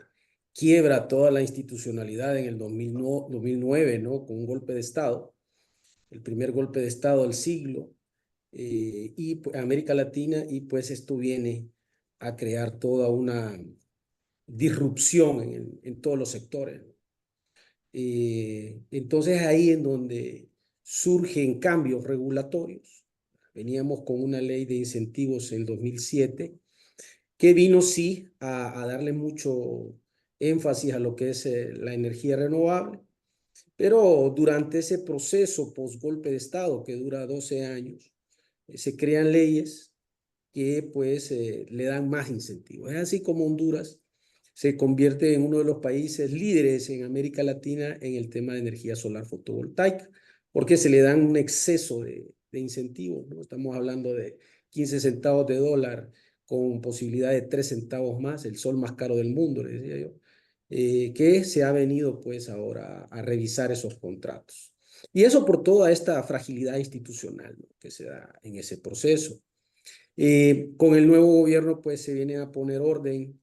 quiebra toda la institucionalidad en el 2009, ¿no? Con un golpe de Estado, el primer golpe de Estado del siglo, y pues, América Latina, y pues esto viene a crear toda una disrupción en todos los sectores. Entonces ahí en donde surgen cambios regulatorios. Veníamos con una ley de incentivos en el 2007 que vino sí a darle mucho énfasis a lo que es la energía renovable, pero durante ese proceso post-golpe de Estado que dura 12 años, se crean leyes que pues le dan más incentivos. Es así como Honduras se convierte en uno de los países líderes en América Latina en el tema de energía solar fotovoltaica, porque se le dan un exceso de incentivos, ¿no? Estamos hablando de 15 centavos de dólar con posibilidad de 3 centavos más, el sol más caro del mundo, le decía yo, que se ha venido pues ahora a revisar esos contratos. Y eso por toda esta fragilidad institucional, ¿no?, que se da en ese proceso. Con el nuevo gobierno, pues se viene a poner orden,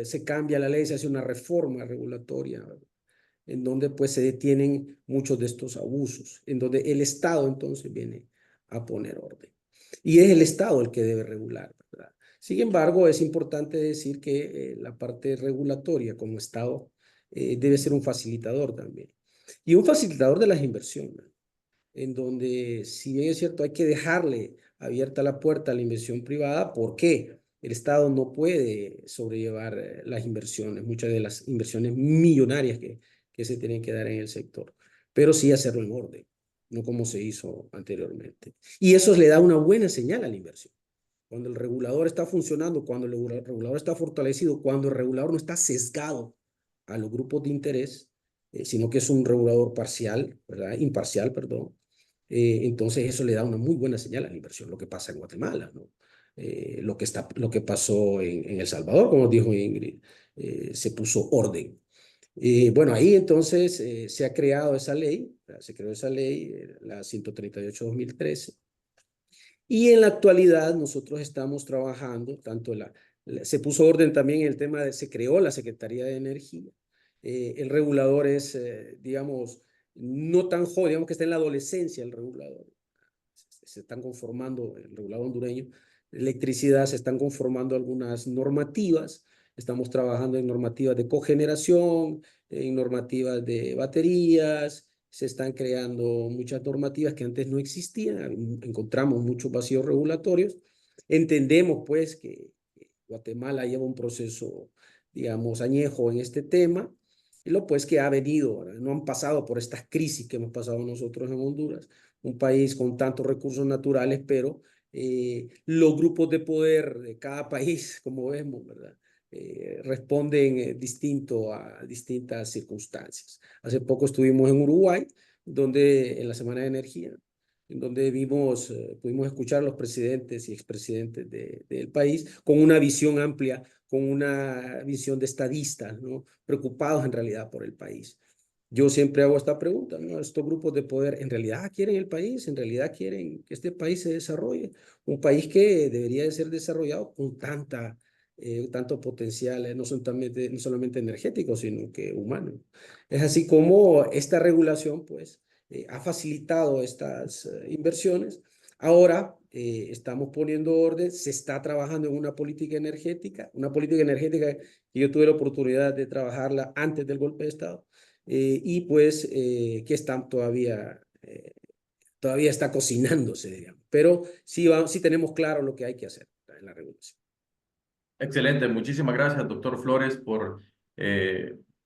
se cambia la ley, se hace una reforma regulatoria, ¿verdad?, en donde pues se detienen muchos de estos abusos, en donde el Estado entonces viene a poner orden. Y es el Estado el que debe regular, ¿verdad? Sin embargo, es importante decir que la parte regulatoria como Estado debe ser un facilitador también. Y un facilitador de las inversiones, en donde, si bien es cierto, hay que dejarle abierta la puerta a la inversión privada. ¿Por qué? El Estado no puede sobrellevar las inversiones, muchas de las inversiones millonarias que se tienen que dar en el sector, pero sí hacerlo en orden, no como se hizo anteriormente. Y eso le da una buena señal a la inversión. Cuando el regulador está funcionando, cuando el regulador está fortalecido, cuando el regulador no está sesgado a los grupos de interés, sino que es un regulador parcial, ¿verdad? Imparcial, perdón. Entonces eso le da una muy buena señal a la inversión, lo que pasa en Guatemala, ¿no? Lo que pasó en El Salvador, como dijo Ingrid, se puso orden. Bueno, ahí entonces se ha creado esa ley, se creó esa ley, la 138/2013, y en la actualidad nosotros estamos trabajando, se puso orden también en el tema se creó la Secretaría de Energía. El regulador es, digamos, no tan joven, digamos que está en la adolescencia el regulador. Se están conformando, el regulador hondureño de electricidad, se están conformando algunas normativas. Estamos trabajando en normativas de cogeneración, en normativas de baterías. Se están creando muchas normativas que antes no existían. Encontramos muchos vacíos regulatorios. Entendemos, pues, que Guatemala lleva un proceso, digamos, añejo en este tema. Y lo pues que ha venido, ¿verdad? No han pasado por estas crisis que hemos pasado nosotros en Honduras, un país con tantos recursos naturales, pero los grupos de poder de cada país, como vemos, ¿verdad?, responden distinto a distintas circunstancias. Hace poco estuvimos en Uruguay, donde en la Semana de Energía, en donde pudimos escuchar a los presidentes y expresidentes del país con una visión amplia, con una visión de estadistas, ¿no?, preocupados en realidad por el país. Yo siempre hago esta pregunta, ¿no? Estos grupos de poder, ¿en realidad quieren el país? ¿En realidad quieren que este país se desarrolle? Un país que debería de ser desarrollado con tanto potencial, no solamente energético, sino que humano. Es así como esta regulación, pues, ha facilitado estas inversiones. Ahora estamos poniendo orden, se está trabajando en una política energética que yo tuve la oportunidad de trabajarla antes del golpe de Estado, y pues que todavía está cocinándose, digamos. Pero sí tenemos claro lo que hay que hacer en la regulación. Excelente, muchísimas gracias, doctor Flores, por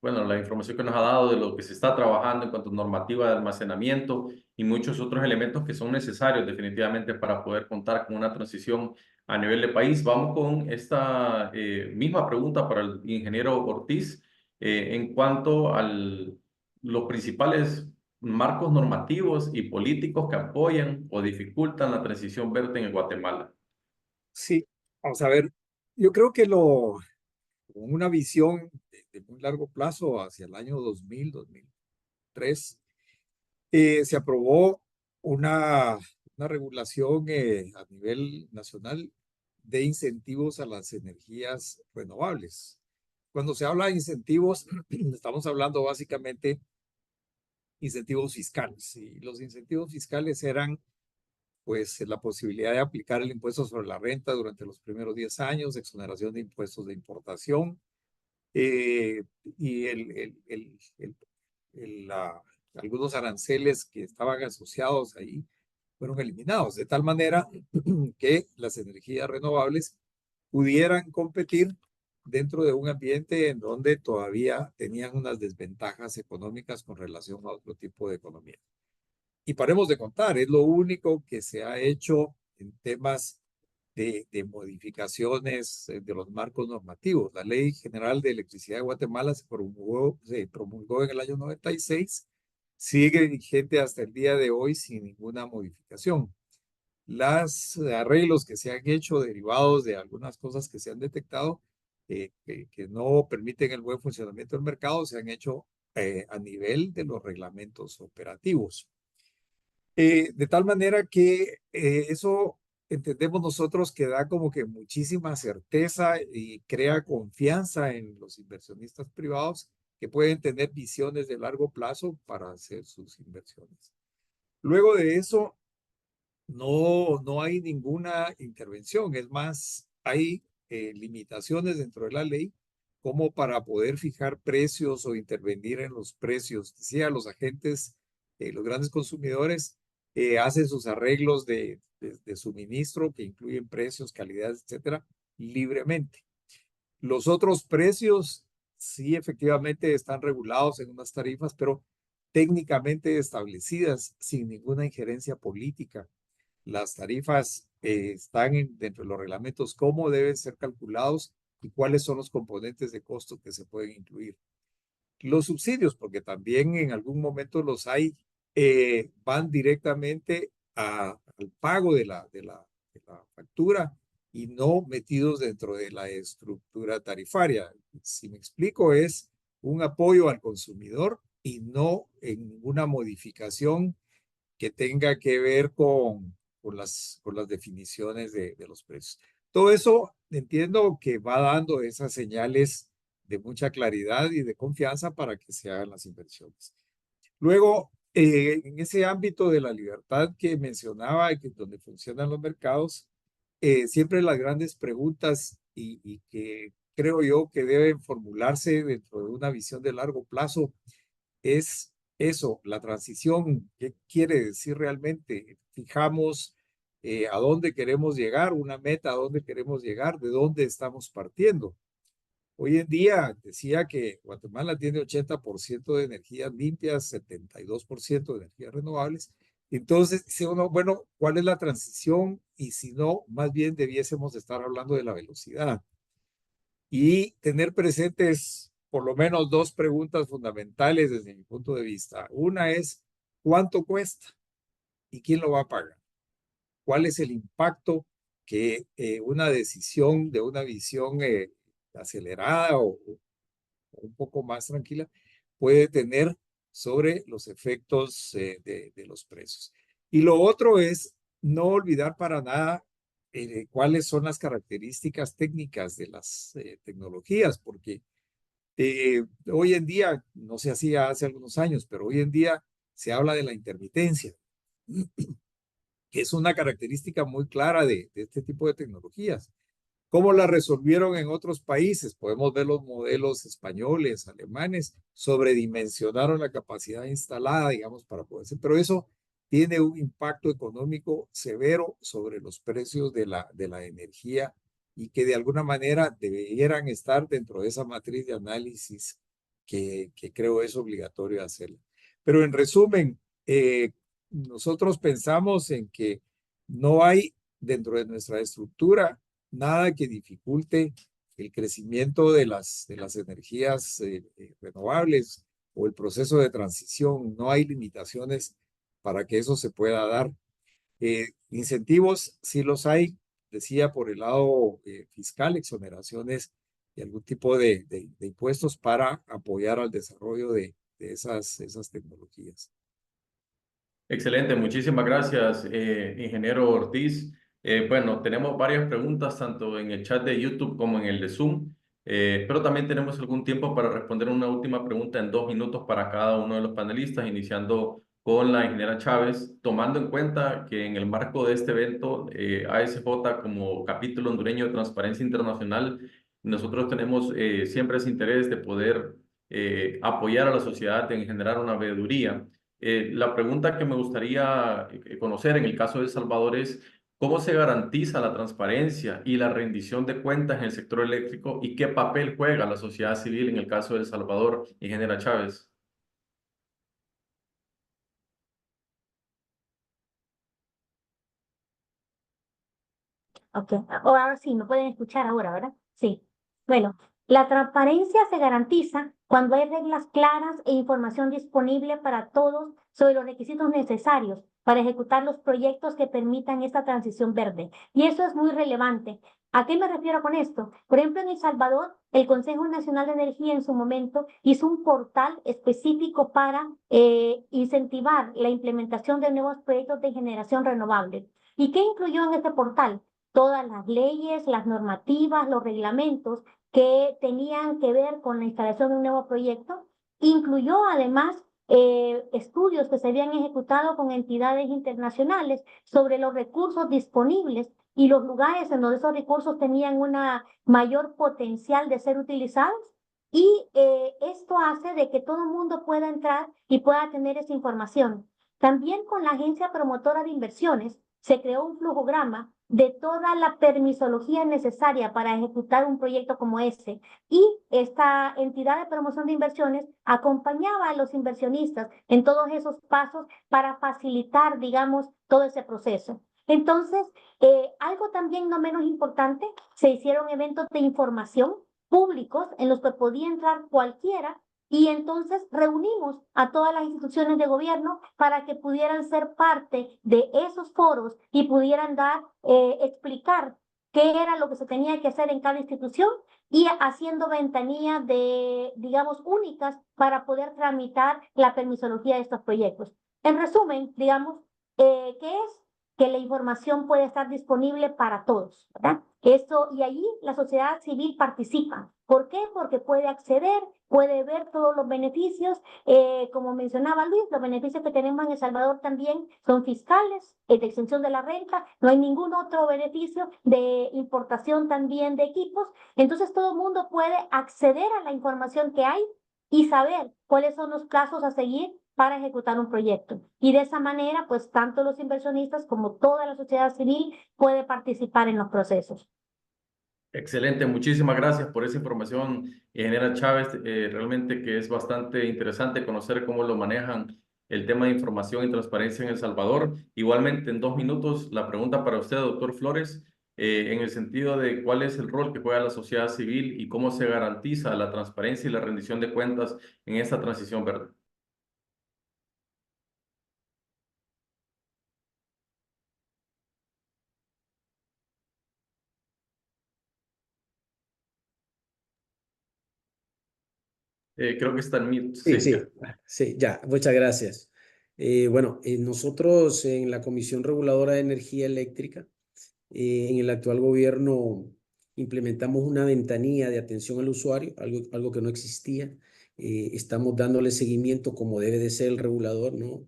bueno, la información que nos ha dado de lo que se está trabajando en cuanto a normativa de almacenamiento y muchos otros elementos que son necesarios definitivamente para poder contar con una transición a nivel de país. Vamos con esta misma pregunta para el ingeniero Ortiz en cuanto a los principales marcos normativos y políticos que apoyan o dificultan la transición verde en Guatemala. Sí, vamos a ver, yo creo que con una visión de muy largo plazo hacia el año 2000, 2003, se aprobó una regulación a nivel nacional de incentivos a las energías renovables. Cuando se habla de incentivos, estamos hablando básicamente incentivos fiscales. Y los incentivos fiscales eran, pues, la posibilidad de aplicar el impuesto sobre la renta durante los primeros 10 años, exoneración de impuestos de importación, y algunos aranceles que estaban asociados ahí fueron eliminados, de tal manera que las energías renovables pudieran competir dentro de un ambiente en donde todavía tenían unas desventajas económicas con relación a otro tipo de economía. Y paremos de contar, es lo único que se ha hecho en temas de modificaciones de los marcos normativos. La Ley General de Electricidad de Guatemala se promulgó en el año 96, sigue vigente hasta el día de hoy sin ninguna modificación. Los arreglos que se han hecho derivados de algunas cosas que se han detectado que no permiten el buen funcionamiento del mercado se han hecho a nivel de los reglamentos operativos. De tal manera que eso entendemos nosotros que da como que muchísima certeza y crea confianza en los inversionistas privados que pueden tener visiones de largo plazo para hacer sus inversiones. Luego de eso, no hay ninguna intervención, es más, hay limitaciones dentro de la ley como para poder fijar precios o intervenir en los precios. Decía, los agentes, los grandes consumidores hacen sus arreglos de suministro que incluyen precios, calidades, etcétera, libremente. Los otros precios sí efectivamente están regulados en unas tarifas, pero técnicamente establecidas sin ninguna injerencia política. Las tarifas están dentro de los reglamentos, cómo deben ser calculados y cuáles son los componentes de costo que se pueden incluir. Los subsidios, porque también en algún momento los hay, van directamente al pago de la factura y no metidos dentro de la estructura tarifaria. Si me explico, es un apoyo al consumidor y no en ninguna modificación que tenga que ver con las definiciones de los precios. Todo eso entiendo que va dando esas señales de mucha claridad y de confianza para que se hagan las inversiones. Luego, en ese ámbito de la libertad que mencionaba, donde funcionan los mercados, siempre las grandes preguntas y que creo yo que deben formularse dentro de una visión de largo plazo es eso, la transición. ¿Qué quiere decir realmente? Fijamos a dónde queremos llegar, una meta a dónde queremos llegar, de dónde estamos partiendo. Hoy en día decía que Guatemala tiene 80% de energías limpias, 72% de energías renovables. Entonces, dice uno, bueno, ¿cuál es la transición? Y si no, más bien debiésemos estar hablando de la velocidad. Y tener presentes por lo menos dos preguntas fundamentales desde mi punto de vista. Una es, ¿cuánto cuesta? ¿Y quién lo va a pagar? ¿Cuál es el impacto que una decisión de una visión acelerada o un poco más tranquila puede tener sobre los efectos de los precios? Y lo otro es no olvidar para nada cuáles son las características técnicas de las tecnologías, porque hoy en día, no se hacía hace algunos años, pero hoy en día se habla de la intermitencia, que es una característica muy clara de este tipo de tecnologías. ¿Cómo la resolvieron en otros países? Podemos ver los modelos españoles, alemanes, sobredimensionaron la capacidad instalada, digamos, para poder hacer, pero eso tiene un impacto económico severo sobre los precios de la energía y que de alguna manera debieran estar dentro de esa matriz de análisis que creo es obligatorio hacerla. Pero en resumen, nosotros pensamos en que no hay dentro de nuestra estructura nada que dificulte el crecimiento de las energías renovables o el proceso de transición. No hay limitaciones para que eso se pueda dar. Incentivos sí los hay, decía, por el lado fiscal, exoneraciones y algún tipo de impuestos para apoyar al desarrollo de esas tecnologías. Excelente, muchísimas gracias, ingeniero Ortiz. Bueno, tenemos varias preguntas tanto en el chat de YouTube como en el de Zoom, pero también tenemos algún tiempo para responder una última pregunta en 2 minutos para cada uno de los panelistas, iniciando con la ingeniera Chávez, tomando en cuenta que en el marco de este evento, ASJ como capítulo hondureño de Transparencia Internacional, nosotros tenemos siempre ese interés de poder apoyar a la sociedad en generar una veeduría. La pregunta que me gustaría conocer en el caso de El Salvador es ¿Cómo se garantiza la transparencia y la rendición de cuentas en el sector eléctrico y qué papel juega la sociedad civil en el caso de El Salvador, ingeniera Chávez? Ok, ahora sí, me pueden escuchar ahora, ¿verdad? Sí. Bueno, la transparencia se garantiza cuando hay reglas claras e información disponible para todos sobre los requisitos necesarios para ejecutar los proyectos que permitan esta transición verde. Y eso es muy relevante. ¿A qué me refiero con esto? Por ejemplo, en El Salvador, el Consejo Nacional de Energía en su momento hizo un portal específico para incentivar la implementación de nuevos proyectos de generación renovable. ¿Y qué incluyó en este portal? Todas las leyes, las normativas, los reglamentos que tenían que ver con la instalación de un nuevo proyecto. Incluyó además estudios que se habían ejecutado con entidades internacionales sobre los recursos disponibles y los lugares en donde esos recursos tenían una mayor potencial de ser utilizados. Y esto hace de que todo el mundo pueda entrar y pueda tener esa información. También con la Agencia Promotora de Inversiones se creó un flujograma de toda la permisología necesaria para ejecutar un proyecto como ese. Y esta entidad de promoción de inversiones acompañaba a los inversionistas en todos esos pasos para facilitar, digamos, todo ese proceso. Entonces, algo también no menos importante, se hicieron eventos de información públicos en los que podía entrar cualquiera y entonces reunimos a todas las instituciones de gobierno para que pudieran ser parte de esos foros y pudieran explicar qué era lo que se tenía que hacer en cada institución y haciendo ventanillas digamos, únicas para poder tramitar la permisología de estos proyectos. En resumen, digamos, ¿qué es? Que la información puede estar disponible para todos, ¿verdad? Eso, y allí la sociedad civil participa. ¿Por qué? Porque puede acceder, puede ver todos los beneficios. Como mencionaba Luis, los beneficios que tenemos en El Salvador también son fiscales, de exención de la renta, no hay ningún otro beneficio de importación también de equipos. Entonces todo el mundo puede acceder a la información que hay y saber cuáles son los plazos a seguir para ejecutar un proyecto. Y de esa manera, pues tanto los inversionistas como toda la sociedad civil puede participar en los procesos. Excelente, muchísimas gracias por esa información, ingeniera Chávez. Realmente que es bastante interesante conocer cómo lo manejan el tema de información y transparencia en El Salvador. Igualmente, en 2 minutos, la pregunta para usted, doctor Flores, en el sentido de cuál es el rol que juega la sociedad civil y cómo se garantiza la transparencia y la rendición de cuentas en esta transición verde. Creo que está en mute. Sí, ya, muchas gracias. Bueno, nosotros en la Comisión Reguladora de Energía Eléctrica, en el actual gobierno implementamos una ventanilla de atención al usuario, algo que no existía. Estamos dándole seguimiento como debe de ser el regulador, ¿no?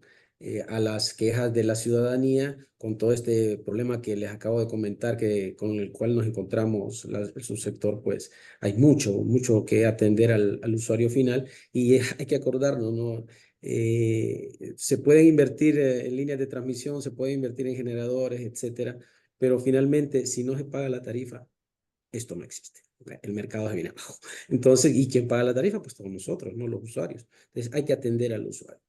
A las quejas de la ciudadanía con todo este problema que les acabo de comentar, con el cual nos encontramos el subsector, pues hay mucho que atender al usuario final y hay que acordarnos, ¿no? Se pueden invertir en líneas de transmisión, se puede invertir en generadores, etcétera, pero finalmente, si no se paga la tarifa, esto no existe. El mercado se viene abajo. Entonces, ¿y quién paga la tarifa? Pues todos nosotros, no los usuarios. Entonces, hay que atender al usuario.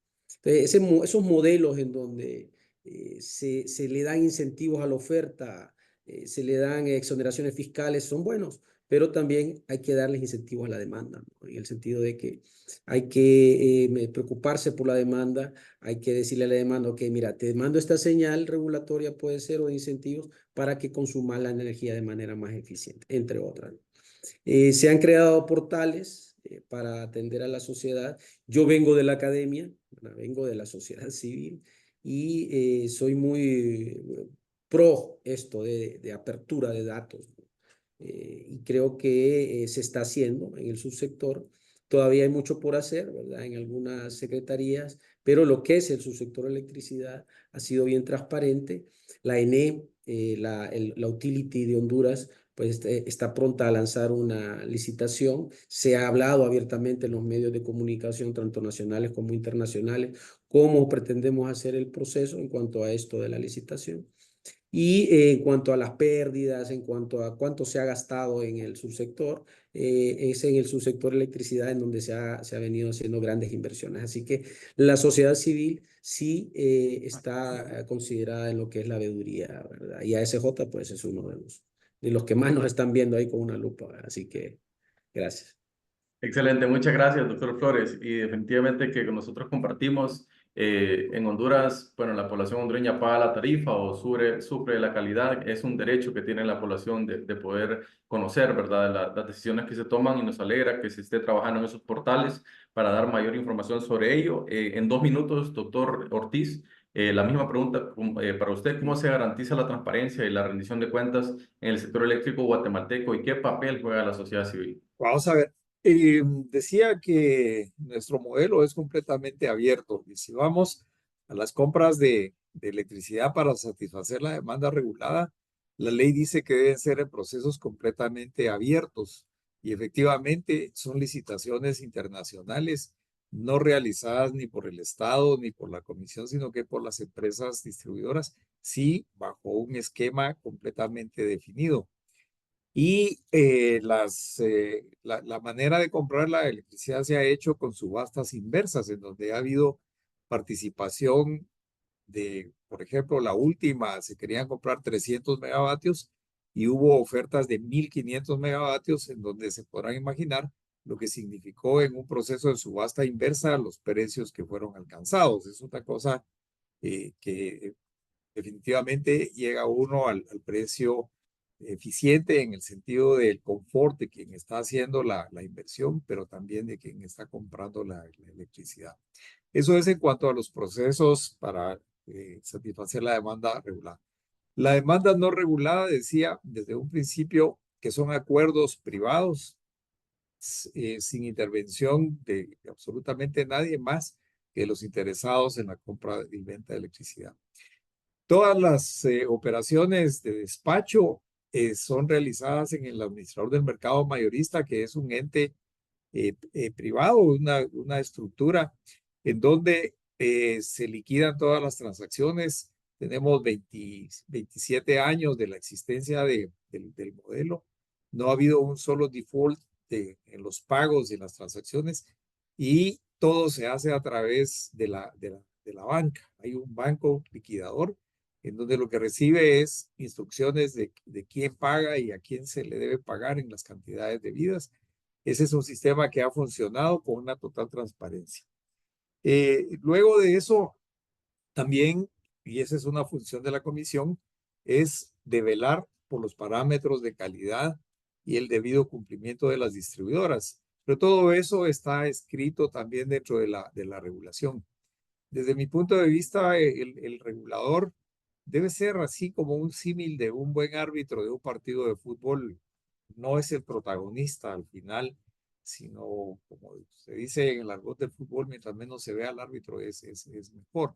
Entonces, esos modelos en donde se le dan incentivos a la oferta, se le dan exoneraciones fiscales, son buenos, pero también hay que darles incentivos a la demanda, ¿no? En el sentido de que hay que preocuparse por la demanda, hay que decirle a la demanda, ok, mira, te mando esta señal regulatoria, puede ser, o de incentivos, para que consumas la energía de manera más eficiente, entre otras. Se han creado portales para atender a la sociedad. Yo vengo de la academia, vengo de la sociedad civil y soy muy pro esto de apertura de datos. Y creo que se está haciendo en el subsector. Todavía hay mucho por hacer, ¿verdad? En algunas secretarías, pero lo que es el subsector electricidad ha sido bien transparente. La ENE, la Utility de Honduras, pues está pronta a lanzar una licitación. Se ha hablado abiertamente en los medios de comunicación, tanto nacionales como internacionales, cómo pretendemos hacer el proceso en cuanto a esto de la licitación. Y en cuanto a las pérdidas, en cuanto a cuánto se ha gastado en el subsector, es en el subsector electricidad en donde se ha venido haciendo grandes inversiones. Así que la sociedad civil sí está considerada en lo que es la veeduría, ¿verdad? Y ASJ pues es uno de los que más nos están viendo ahí con una lupa, ¿verdad? Así que gracias. Excelente, muchas gracias, doctor Flores. Y definitivamente que nosotros compartimos en Honduras, bueno, la población hondureña paga la tarifa o sufre la calidad. Es un derecho que tiene la población de poder conocer, ¿verdad?, las decisiones que se toman, y nos alegra que se esté trabajando en esos portales para dar mayor información sobre ello. En 2 minutos, doctor Ortiz, la misma pregunta para usted: ¿cómo se garantiza la transparencia y la rendición de cuentas en el sector eléctrico guatemalteco y qué papel juega la sociedad civil? Vamos a ver. Decía que nuestro modelo es completamente abierto y si vamos a las compras de electricidad para satisfacer la demanda regulada, la ley dice que deben ser en procesos completamente abiertos y efectivamente son licitaciones internacionales no realizadas ni por el Estado ni por la Comisión, sino que por las empresas distribuidoras, sí, bajo un esquema completamente definido. Y la manera de comprar la electricidad se ha hecho con subastas inversas, en donde ha habido participación de, por ejemplo, la última, se querían comprar 300 megavatios y hubo ofertas de 1500 megavatios, en donde se podrán imaginar lo que significó en un proceso de subasta inversa los precios que fueron alcanzados. Es una cosa que definitivamente llega uno al precio eficiente en el sentido del confort de quien está haciendo la inversión, pero también de quien está comprando la electricidad. Eso es en cuanto a los procesos para satisfacer la demanda regulada. La demanda no regulada decía desde un principio que son acuerdos privados sin intervención de absolutamente nadie más que los interesados en la compra y venta de electricidad. Todas las operaciones de despacho son realizadas en el administrador del mercado mayorista, que es un ente privado, una estructura en donde se liquidan todas las transacciones. Tenemos 27 años de la existencia del modelo. No ha habido un solo default en los pagos y en las transacciones y todo se hace a través de la banca. Hay un banco liquidador en donde lo que recibe es instrucciones de quién paga y a quién se le debe pagar en las cantidades debidas. Ese es un sistema que ha funcionado con una total transparencia. Luego de eso, también, y esa es una función de la comisión, es de velar por los parámetros de calidad y el debido cumplimiento de las distribuidoras. Pero todo eso está escrito también dentro de la regulación. Desde mi punto de vista, el regulador debe ser así como un símil de un buen árbitro de un partido de fútbol. No es el protagonista al final, sino, como se dice en el argot del fútbol, mientras menos se vea al árbitro es mejor.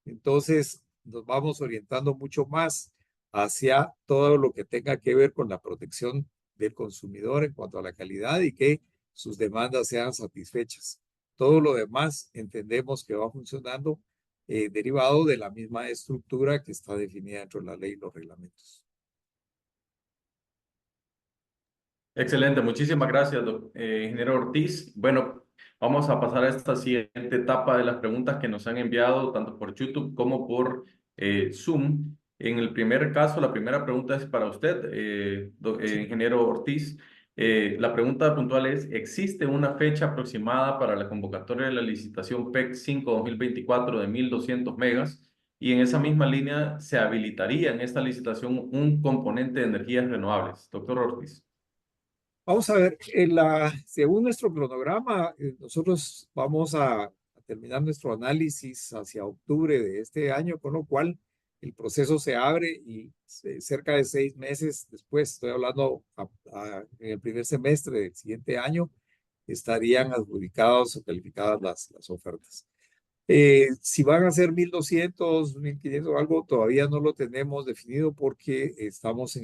Entonces, nos vamos orientando mucho más hacia todo lo que tenga que ver con la protección del consumidor en cuanto a la calidad y que sus demandas sean satisfechas. Todo lo demás entendemos que va funcionando derivado de la misma estructura que está definida dentro de la ley y los reglamentos. Excelente, muchísimas gracias, ingeniero Ortiz. Bueno, vamos a pasar a esta siguiente etapa de las preguntas que nos han enviado tanto por YouTube como por Zoom. En el primer caso, la primera pregunta es para usted, ingeniero Ortiz. La pregunta puntual es: ¿existe una fecha aproximada para la convocatoria de la licitación PEC 5-2024 de 1200 megas? Y en esa misma línea, ¿se habilitaría en esta licitación un componente de energías renovables? Doctor Ortiz. Vamos a ver, según nuestro cronograma, nosotros vamos a terminar nuestro análisis hacia octubre de este año, con lo cual el proceso se abre y cerca de 6 meses después, estoy hablando en el primer semestre del siguiente año, estarían adjudicadas o calificadas las ofertas. Si van a ser 1200, 1500 o algo, todavía no lo tenemos definido porque estamos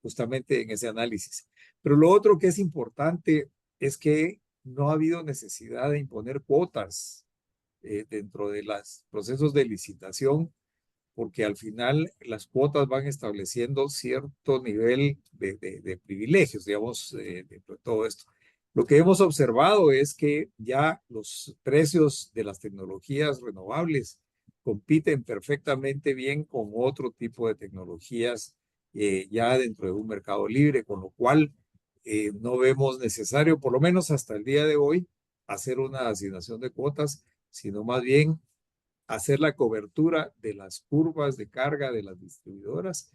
justamente en ese análisis. Pero lo otro que es importante es que no ha habido necesidad de imponer cuotas dentro de los procesos de licitación porque al final las cuotas van estableciendo cierto nivel de privilegios, digamos, dentro de todo esto. Lo que hemos observado es que ya los precios de las tecnologías renovables compiten perfectamente bien con otro tipo de tecnologías ya dentro de un mercado libre, con lo cual no vemos necesario, por lo menos hasta el día de hoy, hacer una asignación de cuotas, sino más bien hacer la cobertura de las curvas de carga de las distribuidoras,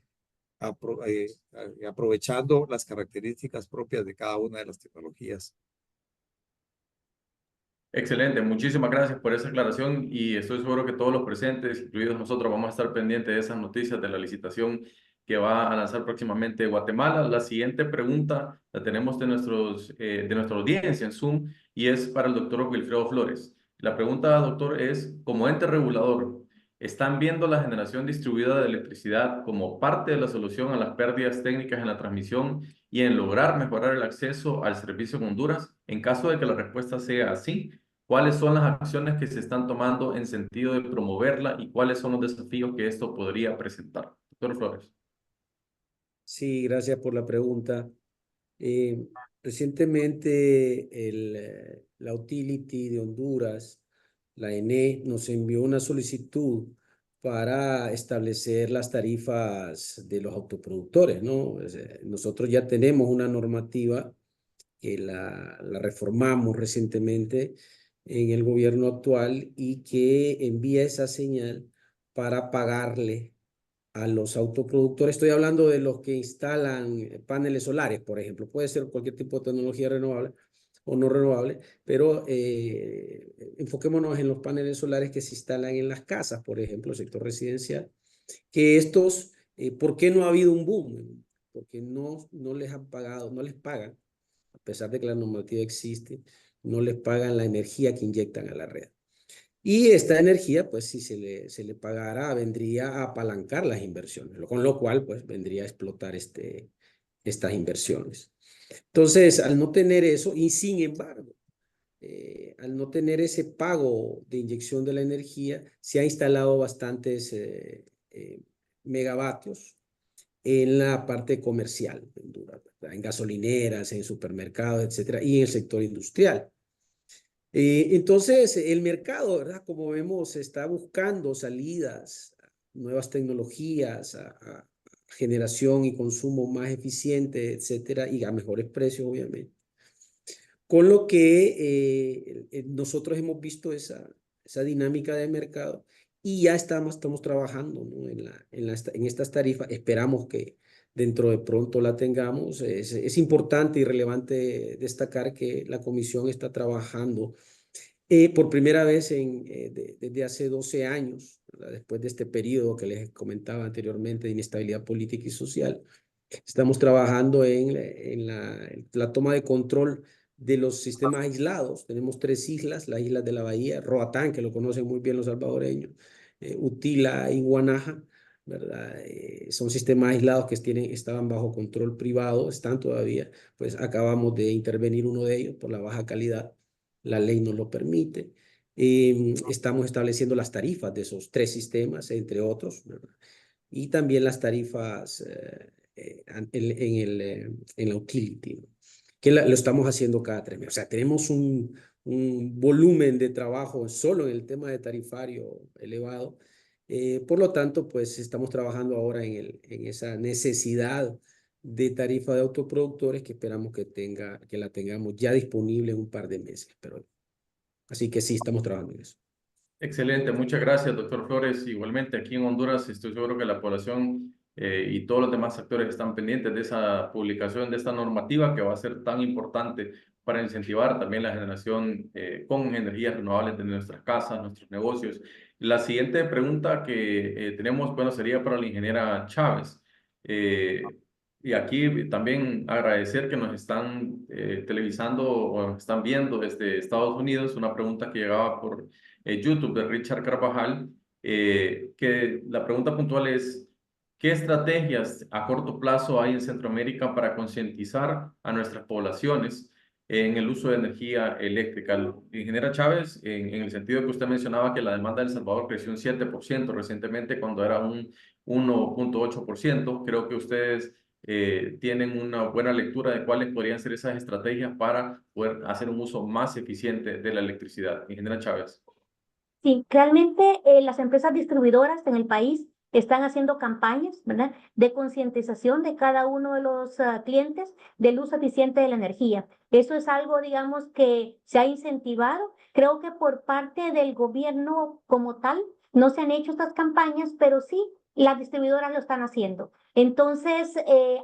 aprovechando las características propias de cada una de las tecnologías. Excelente, muchísimas gracias por esa aclaración y estoy seguro que todos los presentes, incluidos nosotros, vamos a estar pendientes de esas noticias de la licitación que va a lanzar próximamente Guatemala. La siguiente pregunta la tenemos de nuestra audiencia en Zoom y es para el doctor Wilfredo Flores. La pregunta, doctor, es, como ente regulador, ¿están viendo la generación distribuida de electricidad como parte de la solución a las pérdidas técnicas en la transmisión y en lograr mejorar el acceso al servicio en Honduras? En caso de que la respuesta sea así, ¿cuáles son las acciones que se están tomando en sentido de promoverla y cuáles son los desafíos que esto podría presentar? Doctor Flores. Sí, gracias por la pregunta. Recientemente la Utility de Honduras, la ENE, nos envió una solicitud para establecer las tarifas de los autoproductores, ¿no? Nosotros ya tenemos una normativa que la reformamos recientemente en el gobierno actual y que envía esa señal para pagarle a los autoproductores. Estoy hablando de los que instalan paneles solares, por ejemplo. Puede ser cualquier tipo de tecnología renovable o no renovable, pero enfoquémonos en los paneles solares que se instalan en las casas, por ejemplo, el sector residencial, que estos, ¿por qué no ha habido un boom? Porque no les han pagado, no les pagan, a pesar de que la normativa existe, no les pagan la energía que inyectan a la red. Y esta energía, pues si se le pagara, vendría a apalancar las inversiones, con lo cual, pues vendría a explotar estas inversiones. Entonces, al no tener eso, y sin embargo, al no tener ese pago de inyección de la energía, se ha instalado bastantes megavatios en la parte comercial, en gasolineras, en supermercados, etcétera, y en el sector industrial. Entonces, el mercado, ¿verdad? Como vemos, está buscando salidas, nuevas tecnologías, a generación y consumo más eficiente, etcétera, y a mejores precios, obviamente. Con lo que nosotros hemos visto esa dinámica de mercado y ya estamos trabajando, ¿no? en estas tarifas. Esperamos que dentro de pronto la tengamos. Es importante y relevante destacar que la comisión está trabajando por primera vez desde hace 12 años, ¿verdad? Después de este periodo que les comentaba anteriormente de inestabilidad política y social. Estamos trabajando en la toma de control de los sistemas aislados. Tenemos 3 islas, las islas de la Bahía, Roatán, que lo conocen muy bien los salvadoreños, Utila y Guanaja, ¿verdad? Son sistemas aislados que estaban bajo control privado, están todavía, pues acabamos de intervenir uno de ellos por la baja calidad, la ley nos lo permite. Estamos estableciendo las tarifas de esos 3 sistemas, entre otros, ¿verdad? Y también las tarifas en la utility, ¿no? Que lo estamos haciendo cada 3 meses. O sea, tenemos un volumen de trabajo solo en el tema de tarifario elevado. Por lo tanto, pues estamos trabajando ahora en esa necesidad de tarifa de autoproductores que esperamos que la tengamos ya disponible en un par de meses. Así que sí, estamos trabajando en eso. Excelente, muchas gracias, doctor Flores. Igualmente aquí en Honduras estoy seguro que la población y todos los demás actores están pendientes de esa publicación, de esta normativa que va a ser tan importante para incentivar también la generación con energías renovables de nuestras casas, nuestros negocios. La siguiente pregunta que tenemos, bueno, sería para la ingeniera Chávez. Y aquí también agradecer que nos están televisando o nos están viendo desde Estados Unidos. Una pregunta que llegaba por YouTube de Richard Carvajal, que la pregunta puntual es, ¿qué estrategias a corto plazo hay en Centroamérica para concientizar a nuestras poblaciones en el uso de energía eléctrica. Ingeniera Chávez, en el sentido que usted mencionaba que la demanda de El Salvador creció un 7% recientemente cuando era un 1.8%, creo que ustedes tienen una buena lectura de cuáles podrían ser esas estrategias para poder hacer un uso más eficiente de la electricidad. Ingeniera Chávez. Sí, realmente las empresas distribuidoras en el país están haciendo campañas, ¿verdad?, de concientización de cada uno de los clientes del uso eficiente de la energía. Eso es algo, digamos, que se ha incentivado. Creo que por parte del gobierno como tal no se han hecho estas campañas, pero sí las distribuidoras lo están haciendo. Entonces,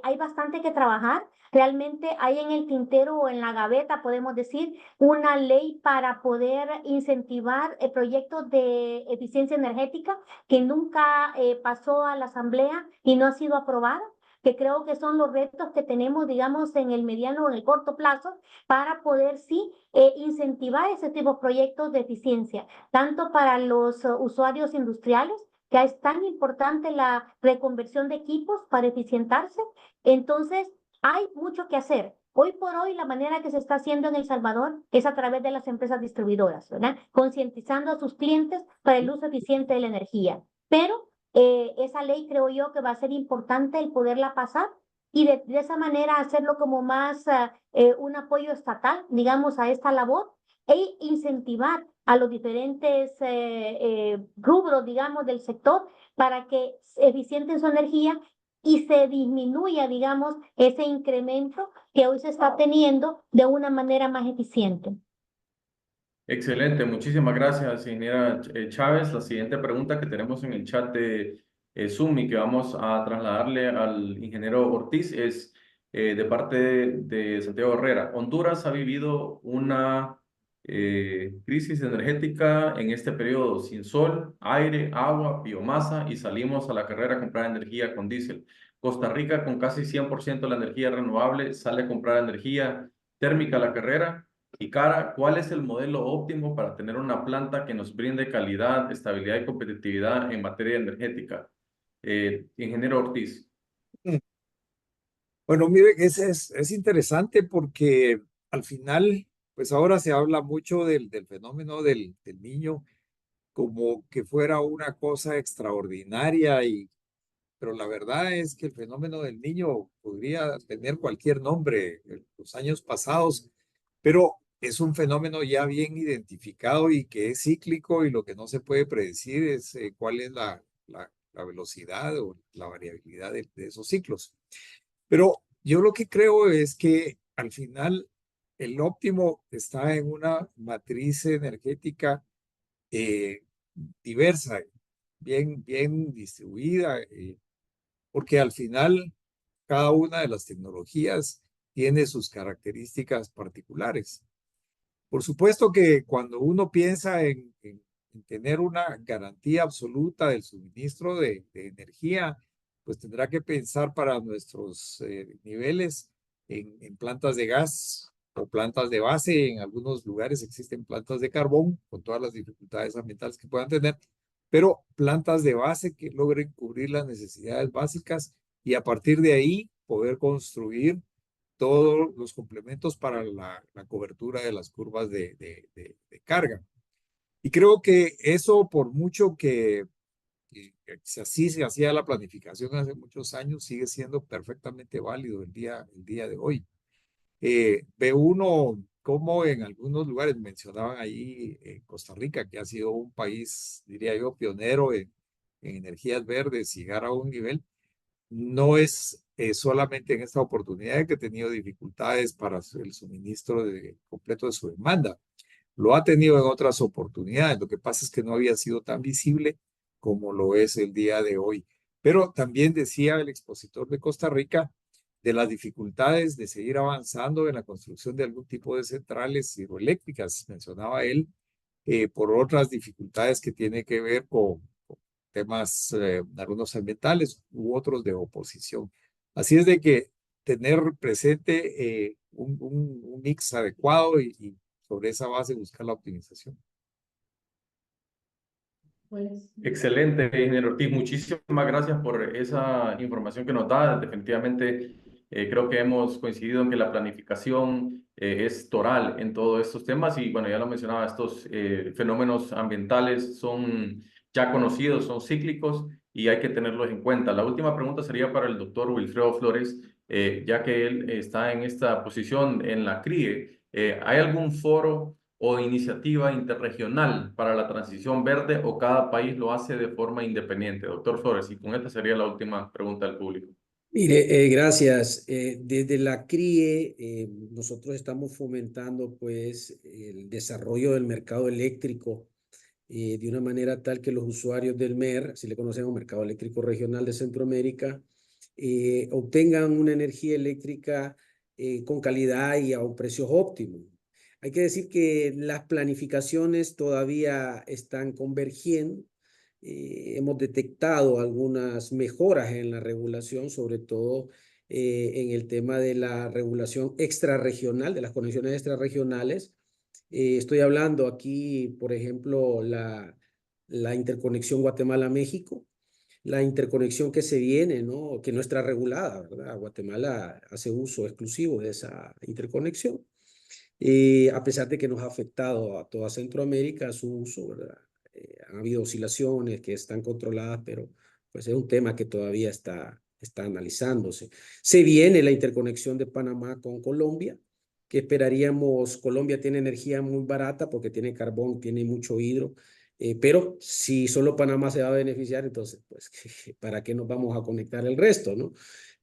hay bastante que trabajar. Realmente hay en el tintero o en la gaveta, podemos decir, una ley para poder incentivar proyectos de eficiencia energética que nunca pasó a la Asamblea y no ha sido aprobada, que creo que son los retos que tenemos, digamos, en el mediano o en el corto plazo para poder, sí, incentivar ese tipo de proyectos de eficiencia, tanto para los usuarios industriales, que es tan importante la reconversión de equipos para eficientarse. Entonces, hay mucho que hacer. Hoy por hoy, la manera que se está haciendo en El Salvador es a través de las empresas distribuidoras, ¿verdad? Concientizando a sus clientes para el uso eficiente de la energía. Pero esa ley creo yo que va a ser importante el poderla pasar y de esa manera hacerlo como más un apoyo estatal, digamos, a esta labor e incentivar a los diferentes rubros, digamos, del sector para que eficienten su energía y se disminuya, digamos, ese incremento que hoy se está teniendo de una manera más eficiente. Excelente, muchísimas gracias, ingeniera Chávez. La siguiente pregunta que tenemos en el chat de Zoom y que vamos a trasladarle al ingeniero Ortiz es de parte de Santiago Herrera. Honduras ha vivido una crisis energética en este periodo sin sol, aire, agua, biomasa y salimos a la carrera a comprar energía con diésel. Costa Rica, con casi 100% de la energía renovable, sale a comprar energía térmica a la carrera. Y Cara, ¿cuál es el modelo óptimo para tener una planta que nos brinde calidad, estabilidad y competitividad en materia energética? Ingeniero Ortiz. Bueno, mire, es interesante porque al final, pues ahora se habla mucho del fenómeno del Niño como que fuera una cosa extraordinaria, pero la verdad es que el fenómeno del Niño podría tener cualquier nombre en los años pasados, pero es un fenómeno ya bien identificado y que es cíclico y lo que no se puede predecir es cuál es la velocidad o la variabilidad de esos ciclos. Pero yo lo que creo es que al final el óptimo está en una matriz energética diversa, bien distribuida, porque al final cada una de las tecnologías tiene sus características particulares. Por supuesto que cuando uno piensa en tener una garantía absoluta del suministro de energía, pues tendrá que pensar para nuestros niveles en plantas de gas o plantas de base. En algunos lugares existen plantas de carbón con todas las dificultades ambientales que puedan tener, pero plantas de base que logren cubrir las necesidades básicas y a partir de ahí poder construir todos los complementos para la cobertura de las curvas de carga. Y creo que eso, por mucho que así se hacía la planificación hace muchos años, sigue siendo perfectamente válido el día de hoy. Ve uno como en algunos lugares, mencionaban ahí Costa Rica, que ha sido un país, diría yo, pionero en energías verdes, llegar a un nivel. No es solamente en esta oportunidad que ha tenido dificultades para el suministro completo de su demanda. Lo ha tenido en otras oportunidades. Lo que pasa es que no había sido tan visible como lo es el día de hoy. Pero también decía el expositor de Costa Rica de las dificultades de seguir avanzando en la construcción de algún tipo de centrales hidroeléctricas, mencionaba él, por otras dificultades que tiene que ver con temas, algunos ambientales u otros de oposición. Así es de que tener presente un mix adecuado y sobre esa base buscar la optimización. Excelente, ingeniero Ortiz. Muchísimas gracias por esa información que nos da. Definitivamente creo que hemos coincidido en que la planificación es toral en todos estos temas y bueno, ya lo mencionaba, estos fenómenos ambientales son ya conocidos, son cíclicos y hay que tenerlos en cuenta. La última pregunta sería para el doctor Wilfredo Flores, ya que él está en esta posición en la CRIE. ¿Hay algún foro o iniciativa interregional para la transición verde o cada país lo hace de forma independiente? Doctor Flores, y con esta sería la última pregunta del público. Mire, gracias. Desde la CRIE, nosotros estamos fomentando pues el desarrollo del mercado eléctrico de una manera tal que los usuarios del MER, así le conocemos, Mercado Eléctrico Regional de Centroamérica, obtengan una energía eléctrica con calidad y a un precio óptimo. Hay que decir que las planificaciones todavía están convergiendo. Hemos detectado algunas mejoras en la regulación, sobre todo en el tema de la regulación extrarregional, de las conexiones extrarregionales. Estoy hablando aquí, por ejemplo, la interconexión Guatemala-México, la interconexión que se viene, ¿no? Que no está regulada, ¿verdad? Guatemala hace uso exclusivo de esa interconexión, a pesar de que nos ha afectado a toda Centroamérica su uso, ¿verdad? Han habido oscilaciones que están controladas, pero pues es un tema que todavía está analizándose. Se viene la interconexión de Panamá con Colombia, que esperaríamos. Colombia tiene energía muy barata porque tiene carbón, tiene mucho hidro, pero si solo Panamá se va a beneficiar, entonces, pues, ¿para qué nos vamos a conectar el resto, no?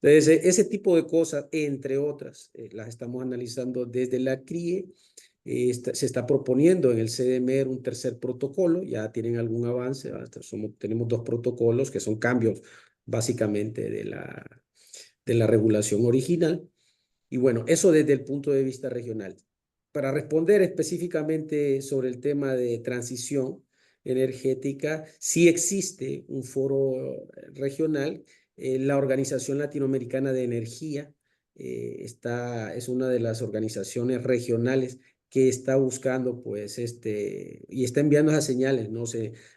Entonces, ese tipo de cosas, entre otras, las estamos analizando desde la CRIE. Se está proponiendo en el CDMER un tercer protocolo, ya tienen algún avance, tenemos 2 protocolos que son cambios básicamente de la regulación original. Y bueno, eso desde el punto de vista regional. Para responder específicamente sobre el tema de transición energética, sí existe un foro regional, la Organización Latinoamericana de Energía es una de las organizaciones regionales que está buscando, pues, y está enviando esas señales, ¿no?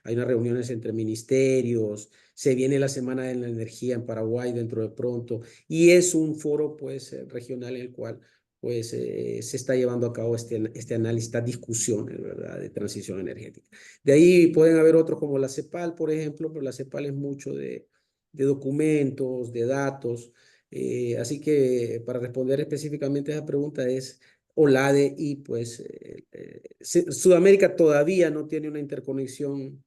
Hay unas reuniones entre ministerios, se viene la Semana de la Energía en Paraguay dentro de pronto, y es un foro, pues, regional en el cual, pues, se está llevando a cabo este análisis, esta discusión, ¿verdad?, de transición energética. De ahí pueden haber otros como la CEPAL, por ejemplo, pero la CEPAL es mucho de documentos, de datos, así que para responder específicamente a esa pregunta es OLADE y pues Sudamérica todavía no tiene una interconexión,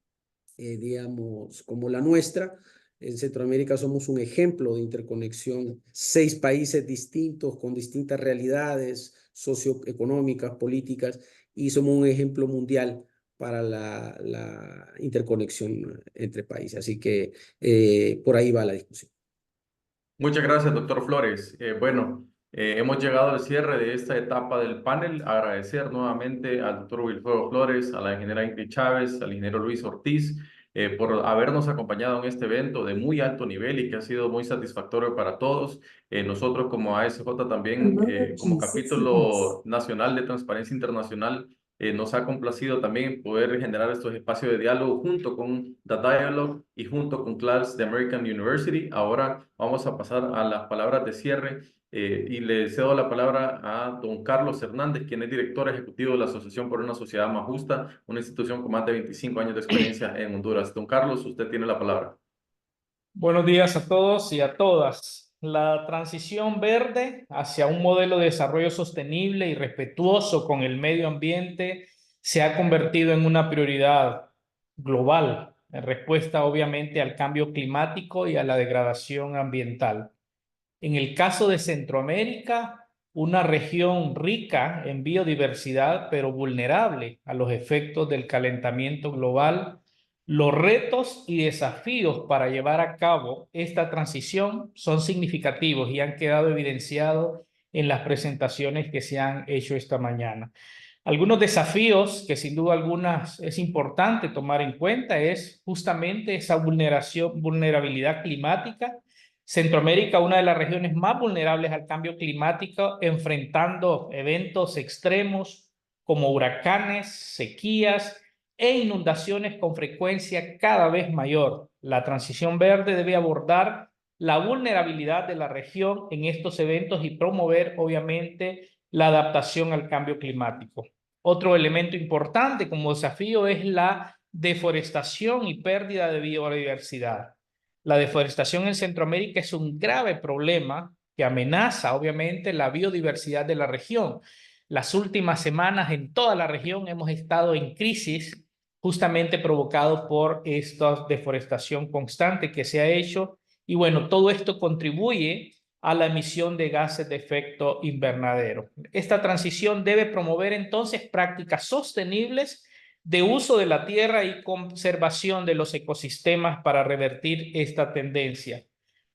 digamos, como la nuestra. En Centroamérica somos un ejemplo de interconexión, 6 países distintos con distintas realidades socioeconómicas, políticas, y somos un ejemplo mundial para la interconexión entre países. Así que por ahí va la discusión. Muchas gracias, doctor Flores. Hemos llegado al cierre de esta etapa del panel. Agradecer nuevamente al doctor Wilfredo Flores, a la ingeniera Ingrid Chávez, al ingeniero Luis Ortiz, por habernos acompañado en este evento de muy alto nivel y que ha sido muy satisfactorio para todos. Nosotros como ASJ también, como capítulo nacional de Transparencia Internacional, nos ha complacido también poder generar estos espacios de diálogo junto con The Dialogue y junto con CLALS de American University. Ahora vamos a pasar a las palabras de cierre y le cedo la palabra a don Carlos Hernández, quien es director ejecutivo de la Asociación por una Sociedad Más Justa, una institución con más de 25 años de experiencia en Honduras. Don Carlos, usted tiene la palabra. Buenos días a todos y a todas. La transición verde hacia un modelo de desarrollo sostenible y respetuoso con el medio ambiente se ha convertido en una prioridad global en respuesta obviamente al cambio climático y a la degradación ambiental. En el caso de Centroamérica, una región rica en biodiversidad pero vulnerable a los efectos del calentamiento global, los retos y desafíos para llevar a cabo esta transición son significativos y han quedado evidenciados en las presentaciones que se han hecho esta mañana. Algunos desafíos que sin duda algunas es importante tomar en cuenta es justamente esa vulnerabilidad climática. Centroamérica, una de las regiones más vulnerables al cambio climático, enfrentando eventos extremos como huracanes, sequías e inundaciones con frecuencia cada vez mayor. La transición verde debe abordar la vulnerabilidad de la región en estos eventos y promover, obviamente, la adaptación al cambio climático. Otro elemento importante como desafío es la deforestación y pérdida de biodiversidad. La deforestación en Centroamérica es un grave problema que amenaza, obviamente, la biodiversidad de la región. Las últimas semanas en toda la región hemos estado en crisis justamente provocado por esta deforestación constante que se ha hecho. Y bueno, todo esto contribuye a la emisión de gases de efecto invernadero. Esta transición debe promover entonces prácticas sostenibles de uso de la tierra y conservación de los ecosistemas para revertir esta tendencia.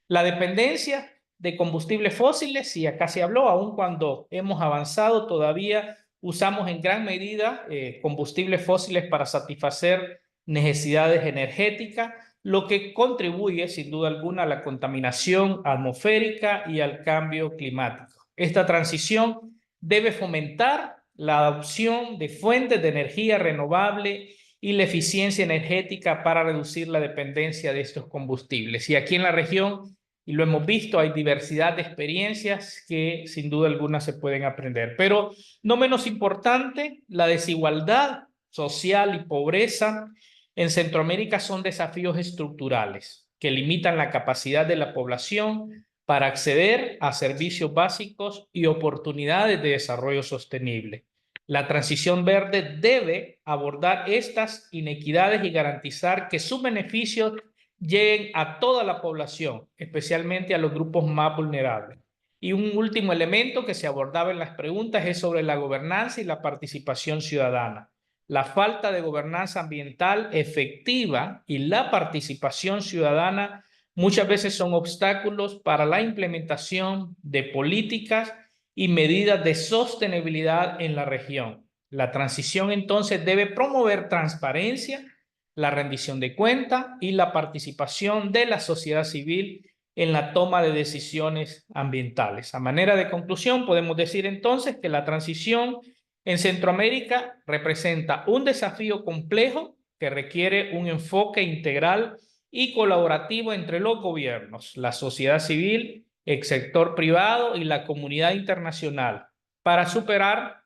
La dependencia de combustibles fósiles, y acá se habló, aun cuando hemos avanzado, todavía usamos en gran medida combustibles fósiles para satisfacer necesidades energéticas, lo que contribuye sin duda alguna a la contaminación atmosférica y al cambio climático. Esta transición debe fomentar la adopción de fuentes de energía renovable y la eficiencia energética para reducir la dependencia de estos combustibles. Y aquí en la región, y lo hemos visto, hay diversidad de experiencias que sin duda alguna se pueden aprender. Pero no menos importante, la desigualdad social y pobreza en Centroamérica son desafíos estructurales que limitan la capacidad de la población para acceder a servicios básicos y oportunidades de desarrollo sostenible. La transición verde debe abordar estas inequidades y garantizar que sus beneficios lleguen a toda la población, especialmente a los grupos más vulnerables. Y un último elemento que se abordaba en las preguntas es sobre la gobernanza y la participación ciudadana. La falta de gobernanza ambiental efectiva y la participación ciudadana muchas veces son obstáculos para la implementación de políticas y medidas de sostenibilidad en la región. La transición entonces debe promover transparencia, la rendición de cuentas y la participación de la sociedad civil en la toma de decisiones ambientales. A manera de conclusión, podemos decir entonces que la transición en Centroamérica representa un desafío complejo que requiere un enfoque integral y colaborativo entre los gobiernos, la sociedad civil, el sector privado y la comunidad internacional. Para superar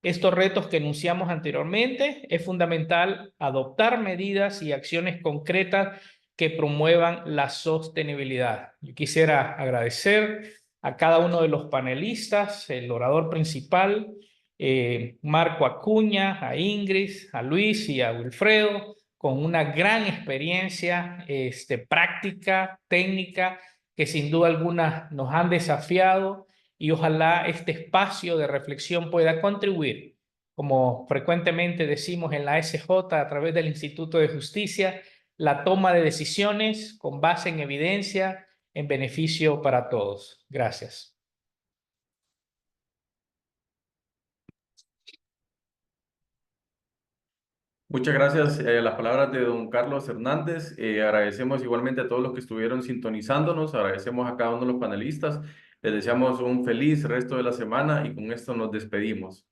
estos retos que enunciamos anteriormente, es fundamental adoptar medidas y acciones concretas que promuevan la sostenibilidad. Yo quisiera agradecer a cada uno de los panelistas, el orador principal, Marco Acuña, a Ingrid, a Luis y a Wilfredo, con una gran experiencia práctica, técnica, que sin duda alguna nos han desafiado, y ojalá este espacio de reflexión pueda contribuir, como frecuentemente decimos en la SJ a través del Instituto de Justicia, la toma de decisiones con base en evidencia en beneficio para todos. Gracias. Muchas gracias. Las palabras de don Carlos Hernández. Agradecemos igualmente a todos los que estuvieron sintonizándonos. Agradecemos a cada uno de los panelistas. Les deseamos un feliz resto de la semana y con esto nos despedimos.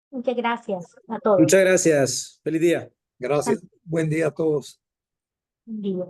Muchas gracias a todos. Muchas gracias. Feliz día. Gracias. Buen día a todos. Buen día.